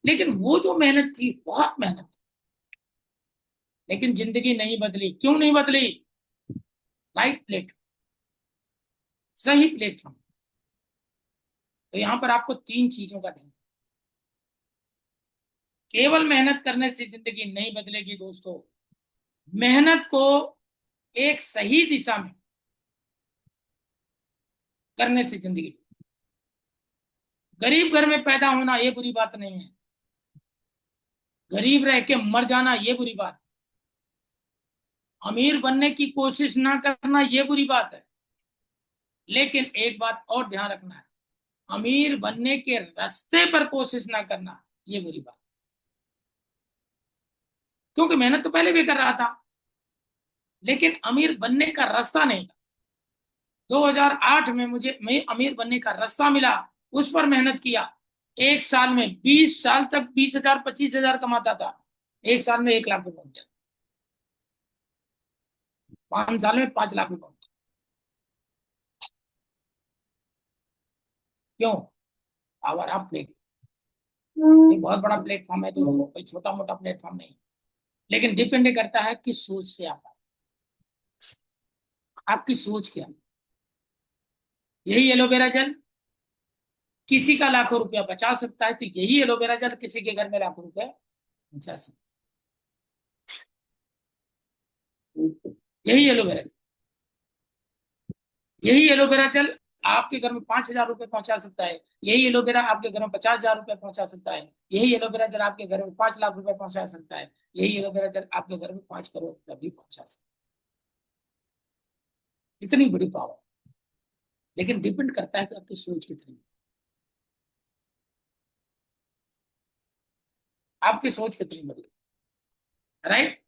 लेकिन वो जो मेहनत थी बहुत मेहनत थी। लेकिन जिंदगी नहीं बदली। क्यों नहीं बदली? राइट प्लेट, सही प्लेटफॉर्म। तो यहां पर आपको तीन चीजों का ध्यान, केवल मेहनत करने से जिंदगी नहीं बदलेगी दोस्तों। मेहनत को एक सही दिशा में करने से जिंदगी, गरीब घर में पैदा होना ये बुरी बात नहीं है, गरीब रह के मर जाना ये बुरी बात, अमीर बनने की कोशिश ना करना ये बुरी बात है। लेकिन एक बात और ध्यान रखना है, अमीर बनने के रास्ते पर कोशिश ना करना ये बुरी बात, क्योंकि मेहनत तो पहले भी कर रहा था, लेकिन अमीर बनने का रास्ता नहीं था। 2008 में मुझे मैं अमीर बनने का रास्ता मिला, उस पर मेहनत किया। एक साल में 20 साल तक 20,000 25,000 कमाता था, एक साल में 1 लाख रुपए पहुंच गया, 5 साल में 5 लाख रुपए पहुंच गया। क्यों? पावर ऑफ प्लेट, एक बहुत बड़ा प्लेटफॉर्म है दोस्तों, कोई छोटा मोटा प्लेटफॉर्म नहीं। लेकिन डिपेंड करता है किस सोच से आता है, आपकी सोच क्या है। यही एलोवेरा जेल किसी का लाखों रुपया बचा सकता है, तो यही एलोवेरा जेल किसी के घर में लाखों रुपए बचा सकता है। यही एलोवेरा, यही एलोवेरा जेल आपके घर में 5,000 रुपए पहुंचा सकता है, यही एलोवेरा आपके घर में 50,000 रुपए पहुंचा सकता है, यही एलोवेरा जेल आपके घर में 5 लाख रुपए पहुंचा सकता है, यही एलोवेरा जेल आपके घर में 5 करोड़ रुपए भी पहुंचा सकता है। इतनी बड़ी पावर, लेकिन डिपेंड करता है कि आपकी सोच कितनी है। आपकी सोच कितनी बड़ी है, राइट?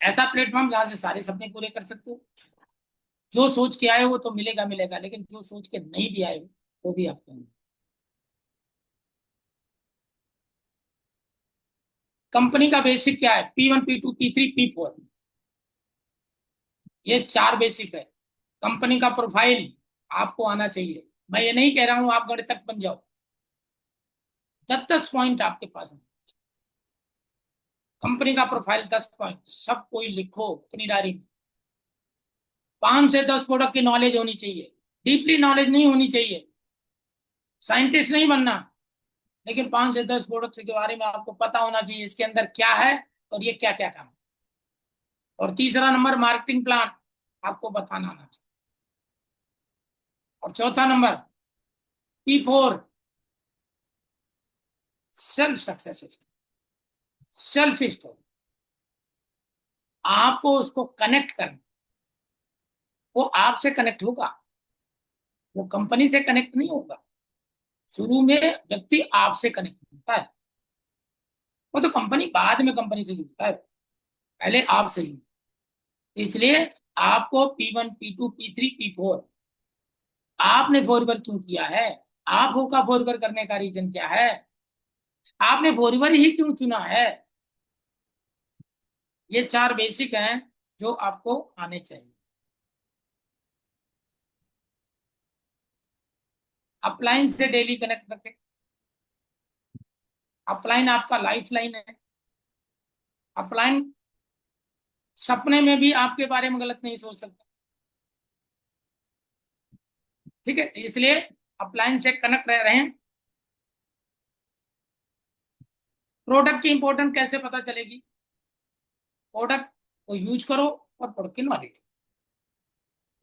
ऐसा प्लेटफॉर्म जहां से सारे सपने पूरे कर सकते हो। जो सोच के आए वो तो मिलेगा मिलेगा, लेकिन जो सोच के नहीं भी आए वो भी आपको मिलेगा। कंपनी का बेसिक क्या है? P1 P2 P3 P4, ये 4 बेसिक है। कंपनी का प्रोफाइल आपको आना चाहिए। मैं ये नहीं कह रहा हूं आप गणितज्ञ बन जाओ, 10-10 पॉइंट आपके पास है। कंपनी का प्रोफाइल 10 पॉइंट, सब कोई लिखो अपनी डायरी में। 5 से 10 प्रोडक्ट की नॉलेज होनी चाहिए, डीपली नॉलेज नहीं होनी चाहिए, साइंटिस्ट नहीं बनना, लेकिन 5 से 10 प्रोडक्ट के बारे में आपको पता होना चाहिए, इसके अंदर क्या है और ये क्या क्या काम है। और तीसरा नंबर, मार्केटिंग प्लान आपको बताना आना चाहिए। और चौथा number, P4, self success story, self story. आपको उसको कनेक्ट करना, वो आपसे कनेक्ट होगा, वो कंपनी से कनेक्ट नहीं होगा। शुरू में व्यक्ति आपसे कनेक्ट होता है, वो तो कंपनी बाद में कंपनी से जुड़ता है, पहले आपसे जुड़ता है। इसलिए आपको P1 P2 P3 P4, आपने फॉरवर्ड क्यों किया है, आप हो का फॉरवर्ड करने का रीजन क्या है, आपने फॉरवर्ड ही क्यों चुना है, ये 4 बेसिक हैं जो आपको आने चाहिए। अपलाइन से डेली कनेक्ट रखें, अपलाइन आपका लाइफ लाइन है। अपलाइन सपने में भी आपके बारे में गलत नहीं सोच सकता, ठीक है? इसलिए अपलाइन से कनेक्ट रह रहे हैं। प्रोडक्ट की इंपॉर्टेंट कैसे पता चलेगी? प्रोडक्ट को यूज करो और प्रोडक्ट की नॉलेज,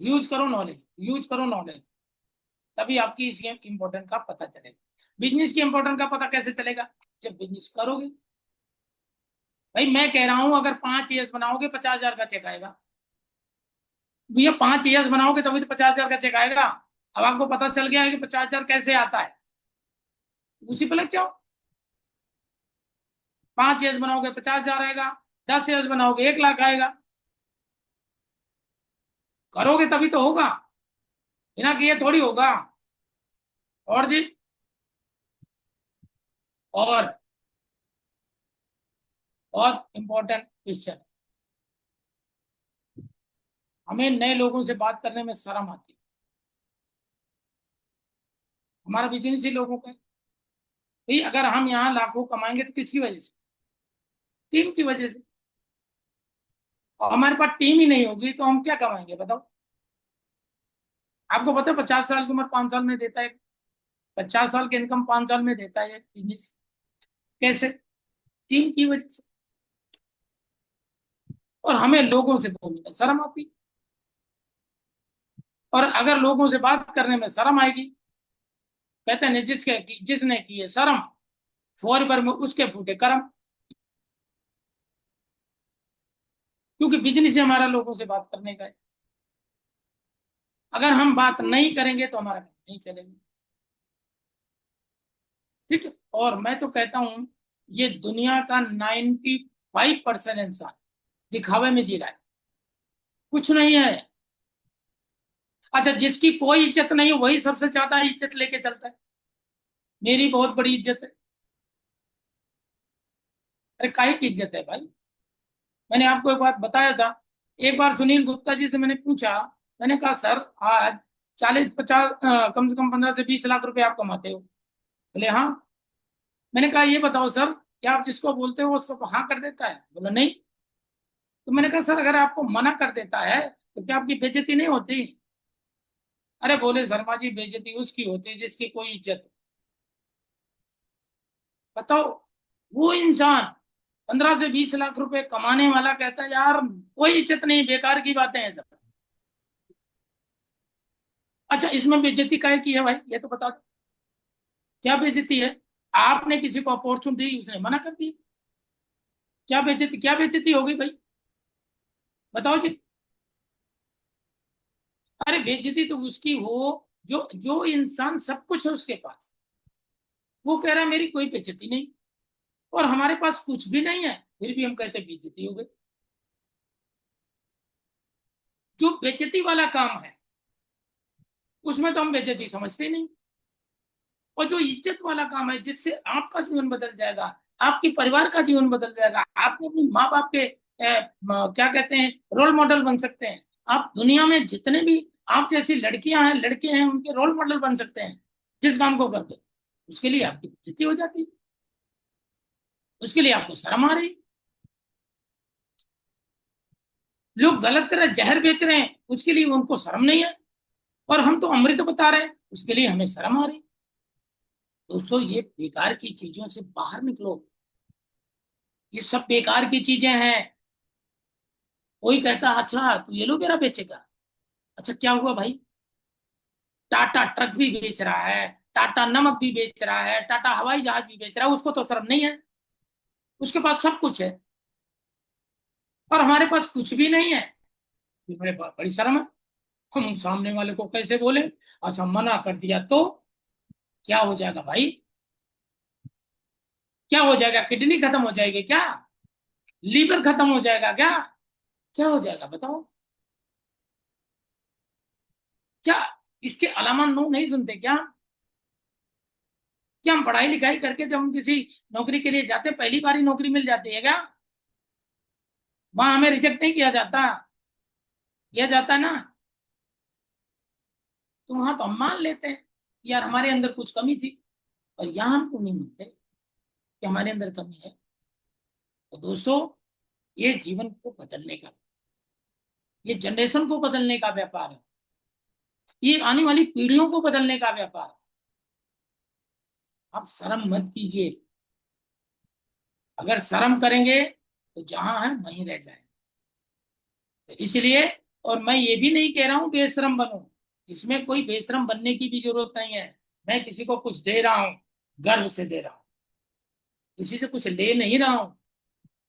यूज करो नॉलेज, यूज करो नॉलेज, तभी आपकी इस इंपॉर्टेंट का पता चलेगा। बिजनेस की इंपॉर्टेंट का पता कैसे चलेगा? जब बिजनेस करोगे। भाई मैं कह रहा हूं अगर 5 ईयर्स बनाओगे 50,000 का चेक आएगा। भैया 5 ईयर्स बनाओगे तभी तो 50,000 का चेक आएगा। अब आपको पता चल गया है कि 50,000 कैसे आता है, उसी पे लग जाओ। 5 ईयर्स बनाओगे 50,000 आएगा, 10 ईयर्स बनाओगे 1 लाख आएगा। करोगे तभी तो होगा, बिना किए थोड़ी होगा। और जी, और बहुत इंपॉर्टेंट क्वेश्चन, हमें नए लोगों से बात करने में शर्म आती है। हमारा बिजनेस ही लोगों का है। भाई अगर हम यहाँ लाखों कमाएंगे तो किसकी वजह से? टीम की वजह से। और हमारे पास टीम ही नहीं होगी तो हम क्या कमाएंगे बताओ? आपको पता है 50 साल की उम्र 5 साल में देता है? 50 साल की इनकम 5 साल में देता है बिजनेस। कैसे? टीम की वजह से। और हमें लोगों से बोलने में शर्म आती। और अगर लोगों से बात करने में शर्म आएगी, कहते हैं जिसने की है शर्म, फौर पर में उसके फूटे कर्म। क्योंकि बिजनेस ही हमारा लोगों से बात करने का है। अगर हम बात नहीं करेंगे तो हमारा काम नहीं चलेगा। ठीक है। और मैं तो कहता हूं, ये दुनिया का 95% इंसान दिखावे में जी रहा है, कुछ नहीं है। अच्छा, जिसकी कोई इज्जत नहीं है वही सबसे ज्यादा इज्जत लेके चलता है, मेरी बहुत बड़ी इज्जत है। अरे काहे की इज्जत है भाई? मैंने आपको एक बात बताया था। एक बार सुनील गुप्ता जी से मैंने पूछा, मैंने कहा सर, आज 40-50 कम से कम 15 से 20 लाख रुपए आप कमाते हो। बोले हाँ। मैंने कहा ये बताओ सर, क्या आप जिसको बोलते हो वो सब हाँ कर देता है? बोला नहीं। तो मैंने कहा सर, अगर आपको मना कर देता है तो क्या आपकी बेइज्जती नहीं होती? अरे बोले शर्मा जी, बेइज्जती उसकी होती है जिसकी कोई इज्जत हो। बताओ, वो इंसान 15 से 20 लाख रुपए कमाने वाला कहता है यार कोई इज्जत नहीं, बेकार की बातें हैं सब। अच्छा, इसमें बेइज्जती काहे की है भाई, ये तो बता दो। क्या बेइज्जती है? आपने किसी को अपॉर्चुनिटी दी, उसने मना कर दी। क्या बेइज्जती हो गई भाई? बताओ जी। अरे बेइज्जती तो उसकी हो जो जो इंसान सब कुछ है उसके पास, वो कह रहा है मेरी कोई बेइज्जती नहीं। और हमारे पास कुछ भी नहीं है फिर भी हम कहते हैं बेइज्जती हो गई। जो बेइज्जती वाला काम है उसमें तो हम बेइज्जती समझते ही नहीं। और जो इज्जत वाला काम है जिससे आपका जीवन बदल जाएगा, आपके परिवार का जीवन बदल जाएगा, आपने अपने माँ बाप के क्या कहते हैं रोल मॉडल बन सकते हैं। आप दुनिया में जितने भी आप जैसी लड़कियां हैं लड़के हैं उनके रोल मॉडल बन सकते हैं, जिस काम को करके, उसके लिए आपकी बेइज्जती हो जाती है, उसके लिए आपको शर्म आ रही। लोग गलत कर रहे हैं, जहर बेच रहे हैं, उसके लिए उनको शर्म नहीं है। और हम तो अमृत बता रहे हैं, उसके लिए हमें शर्म आ रही। दोस्तों, ये बेकार की चीजों से बाहर निकलो। ये सब बेकार की चीजें हैं। कोई कहता अच्छा तू ये लो मेरा बेचेगा। अच्छा क्या हुआ भाई? टाटा ट्रक भी बेच रहा है, टाटा नमक भी बेच रहा है, टाटा हवाई जहाज भी बेच रहा है, उसको तो शर्म नहीं है। उसके पास सब कुछ है और हमारे पास कुछ भी नहीं है। ये बड़ी शर्म है। हम सामने वाले को कैसे बोले? अच्छा मना कर दिया तो क्या हो जाएगा भाई? क्या हो जाएगा? किडनी खत्म हो जाएगी क्या? लीवर खत्म हो जाएगा क्या? क्या हो जाएगा बताओ? क्या इसके अलावा लोग नहीं सुनते क्या? क्या हम पढ़ाई लिखाई करके जब हम किसी नौकरी के लिए जाते हैं, पहली बार ही नौकरी मिल जाती है क्या? वहां हमें रिजेक्ट नहीं किया जाता? किया जाता है ना? तो वहां तो हम मान लेते हैं कि यार हमारे अंदर कुछ कमी थी। और यहाँ हम क्यों नहीं मानते कि हमारे अंदर कमी है? तो दोस्तों, ये जीवन को बदलने का, ये जनरेशन को बदलने का व्यापार है। ये आने वाली पीढ़ियों को बदलने का व्यापार है। आप शर्म मत कीजिए। अगर शर्म करेंगे तो जहां है वहीं रह जाए। तो इसलिए, और मैं ये भी नहीं कह रहा हूं बेशरम बनो, इसमें कोई बेशरम बनने की भी जरूरत नहीं है। मैं किसी को कुछ दे रहा हूं, गर्व से दे रहा हूं, किसी से कुछ ले नहीं रहा हूं।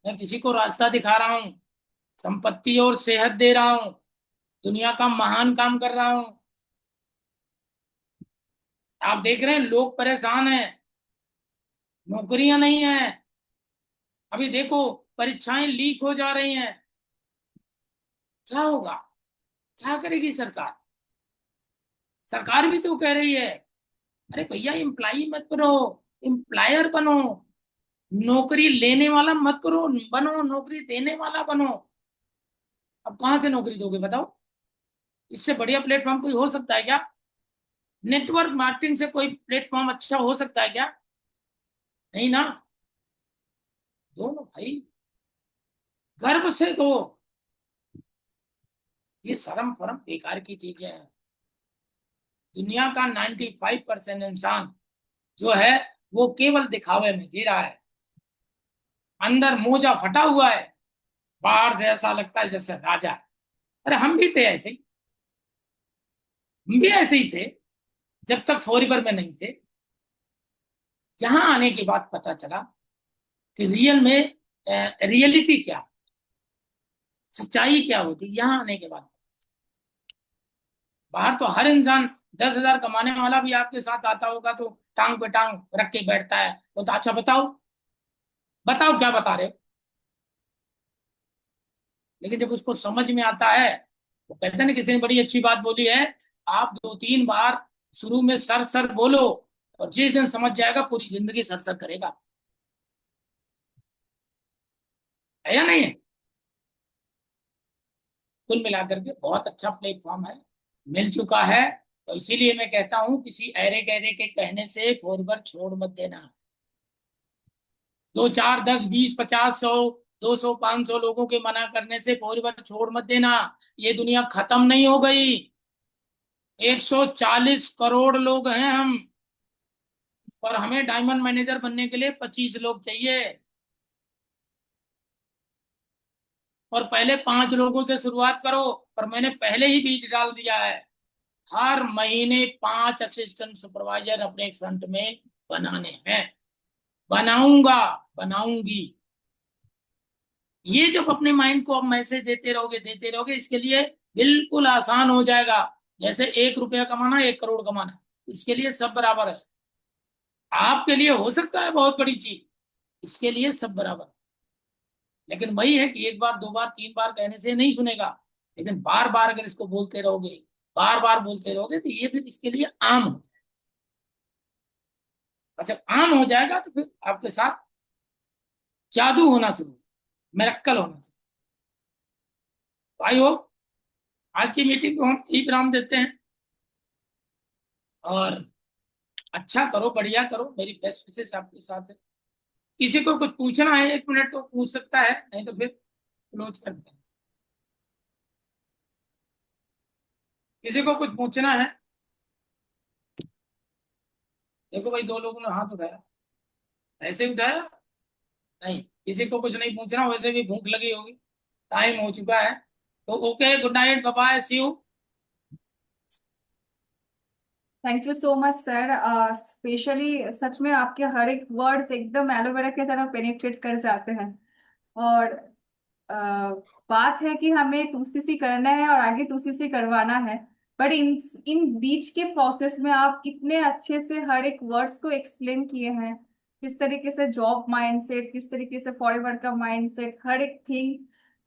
मैं किसी को रास्ता दिखा रहा हूं, संपत्ति और सेहत दे रहा हूं, दुनिया का महान काम कर रहा हूं। आप देख रहे हैं लोग परेशान हैं, नौकरियां नहीं है। अभी देखो, परीक्षाएं लीक हो जा रही हैं। क्या होगा? क्या करेगी सरकार? सरकार भी तो कह रही है अरे भैया एम्प्लाई मत बनो, एम्प्लायर बनो। नौकरी लेने वाला मत करो, बनो नौकरी देने वाला बनो। अब कहां से नौकरी दोगे बताओ? इससे बढ़िया प्लेटफॉर्म कोई हो सकता है क्या? नेटवर्क मार्केटिंग से कोई प्लेटफॉर्म अच्छा हो सकता है क्या? नहीं ना। दो ना भाई, गर्व से दो। ये शर्म फर्म बेकार की चीजें हैं। दुनिया का 95% इंसान जो है वो केवल दिखावे में जी रहा है, अंदर मोजा फटा हुआ है, बाहर से ऐसा लगता है जैसे राजा है। अरे हम भी थे ऐसे ही, हम भी ऐसे ही थे जब तक फॉरएवर में नहीं थे। यहाँ आने के बाद पता चला कि रियल में रियलिटी क्या, सच्चाई क्या होती, यहाँ आने के बाद। बाहर तो हर इंसान 10,000 कमाने वाला भी आपके साथ आता होगा तो टांग पे टांग रख के बैठता है, बोलता अच्छा बताओ, बताओ क्या बता रहे हो। लेकिन जब उसको समझ में आता है, वो कहते हैं ना, किसी ने बड़ी अच्छी बात बोली है, आप 2-3 बार शुरू में सर सर बोलो, और जिस दिन समझ जाएगा पूरी जिंदगी सर सर करेगा। है या नहीं है? कुल मिलाकर के बहुत अच्छा प्लेटफॉर्म है, मिल चुका है। तो इसीलिए मैं कहता हूं, किसी अरे गहरे के कहने से फॉरवर्ड छोड़ मत देना। 2 4 10 20 50 100 200 500 लोगों के मना करने से फॉरवर्ड छोड़ मत देना। ये दुनिया खत्म नहीं हो गई। 140 करोड़ लोग हैं हम, और हमें डायमंड मैनेजर बनने के लिए 25 लोग चाहिए। और पहले 5 लोगों से शुरुआत करो। पर मैंने पहले ही बीज डाल दिया है, हर महीने 5 असिस्टेंट सुपरवाइजर अपने फ्रंट में बनाने हैं। बनाऊंगा, बनाऊंगी। ये जब अपने माइंड को अब मैसेज देते रहोगे, इसके लिए बिल्कुल आसान हो जाएगा। जैसे 1 रुपया कमाना, 1 करोड़ कमाना, इसके लिए सब बराबर है। आपके लिए हो सकता है बहुत बड़ी चीज, इसके लिए सब बराबर। लेकिन वही है कि 1 बार 2 बार 3 बार कहने से नहीं सुनेगा। लेकिन बार बार अगर इसको बोलते रहोगे, बार बार बोलते रहोगे, तो ये फिर इसके लिए आम हो। और जब आम हो जाएगा तो फिर आपके साथ जादू होना शुरू, मिरेक्कल होना शुरू। भाई हो, आज की मीटिंग को हम यही विराम देते हैं। और अच्छा करो, बढ़िया करो, मेरी बेस्ट विशेष आपके साथ है। किसी को कुछ पूछना है 1 मिनट तो पूछ सकता है, नहीं तो फिर क्लोज करते हैं। किसी को कुछ पूछना है? देखो भाई, 2 लोगों ने हाथ उठाया, ऐसे ही उठाया। नहीं, किसी को कुछ नहीं पूछना, वैसे भी भूख लगी होगी, टाइम हो चुका है। तो okay, good night, bye bye, see you. Thank you so much sir. Especially सच में आपके हर एक वर्ड्स एकदम एलोवेरा की तरह पेनिट्रेट कर जाते हैं। और अ, बात है कि हमें टूसीसी करना है और आगे टूसीसी करवाना है। बट इन इन बीच के प्रोसेस में आप इतने अच्छे से हर एक वर्ड्स को एक्सप्लेन किए हैं, किस तरीके से जॉब माइंडसेट, किस तरीके से फॉरवर्ड का माइंडसेट, हर एक थिंग,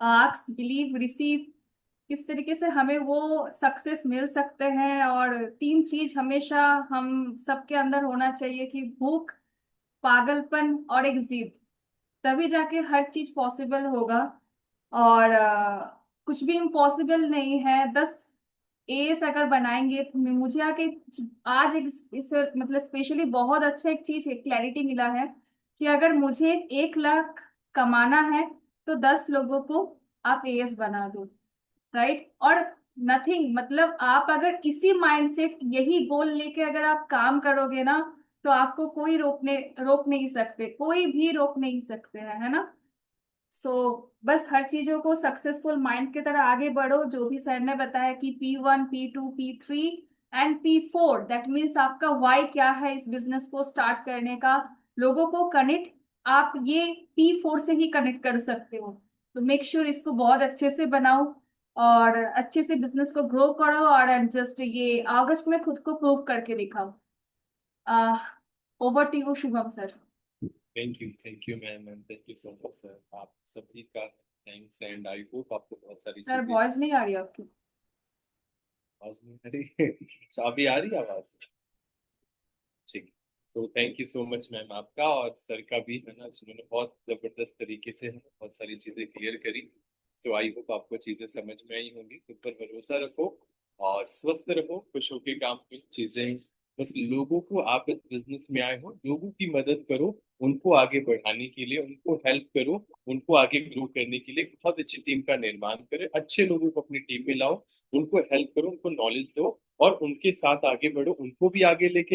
आस्क बिलीव रिसीव, किस तरीके से हमें वो सक्सेस मिल सकते हैं। और 3 चीज हमेशा हम सबके अंदर होना चाहिए कि भूख, पागलपन और एक जिद, तभी जाके हर चीज पॉसिबल होगा। और कुछ भी इम्पॉसिबल नहीं है। 10 एस अगर बनाएंगे तो मुझे आके आज एक इस मतलब स्पेशली बहुत अच्छा एक चीज क्लैरिटी मिला है कि अगर मुझे 1 लाख कमाना है तो 10 लोगों को आप एएस बना दो। राइट। और नथिंग मतलब आप अगर इसी माइंडसेट यही गोल लेके अगर आप काम करोगे ना, तो आपको कोई रोक नहीं सकते, कोई भी रोक नहीं सकते हैं, है ना। सो बस हर चीजों को सक्सेसफुल माइंड की तरह आगे बढ़ो। जो भी सर ने बताया कि P1 P2 P3 and P4, that means आपका वाई क्या है इस बिजनेस को स्टार्ट करने का, लोगों को कनेक्ट आप ये P4 से ही कनेक्ट कर सकते हो। तो मेक श्योर इसको बहुत अच्छे से बनाओ और अच्छे से बिजनेस को ग्रो करो और जस्ट ये अगस्त में खुद को प्रूव करके दिखाओ। Over to you Shubham sir. Thank you ma'am, and thank you so much sir. आप सभी का थैंक्स, एंड आई होप आपको बहुत सारी सर चीजें वॉइस नहीं आ रही आपकी। आवाज नहीं आ रही अच्छा, अभी आ रही है आवाज? ठीक। So thank you so much ma'am आपका, और सर का भी है ना, जिन्होंने बहुत जबरदस्त तरीके से है ना बहुत सारी चीजें क्लियर करी। सो आई होप आपको चीजें समझ में आई होंगी। खुद पर भरोसा रखो और स्वस्थ रहो, खुश होकर काम करो, चीजें बस लोगों को, आप इस बिजनेस में आए हो, लोगों की मदद करो, उनको आगे बढ़ाने के लिए, उनको हेल्प करो, उनको आगे ग्रो करने के लिए बहुत अच्छी टीम का निर्माण करें, अच्छे लोगों को अपनी टीम में लाओ, उनको हेल्प करो, उनको नॉलेज दो और उनके साथ आगे बढ़ो, उनको भी आगे लेके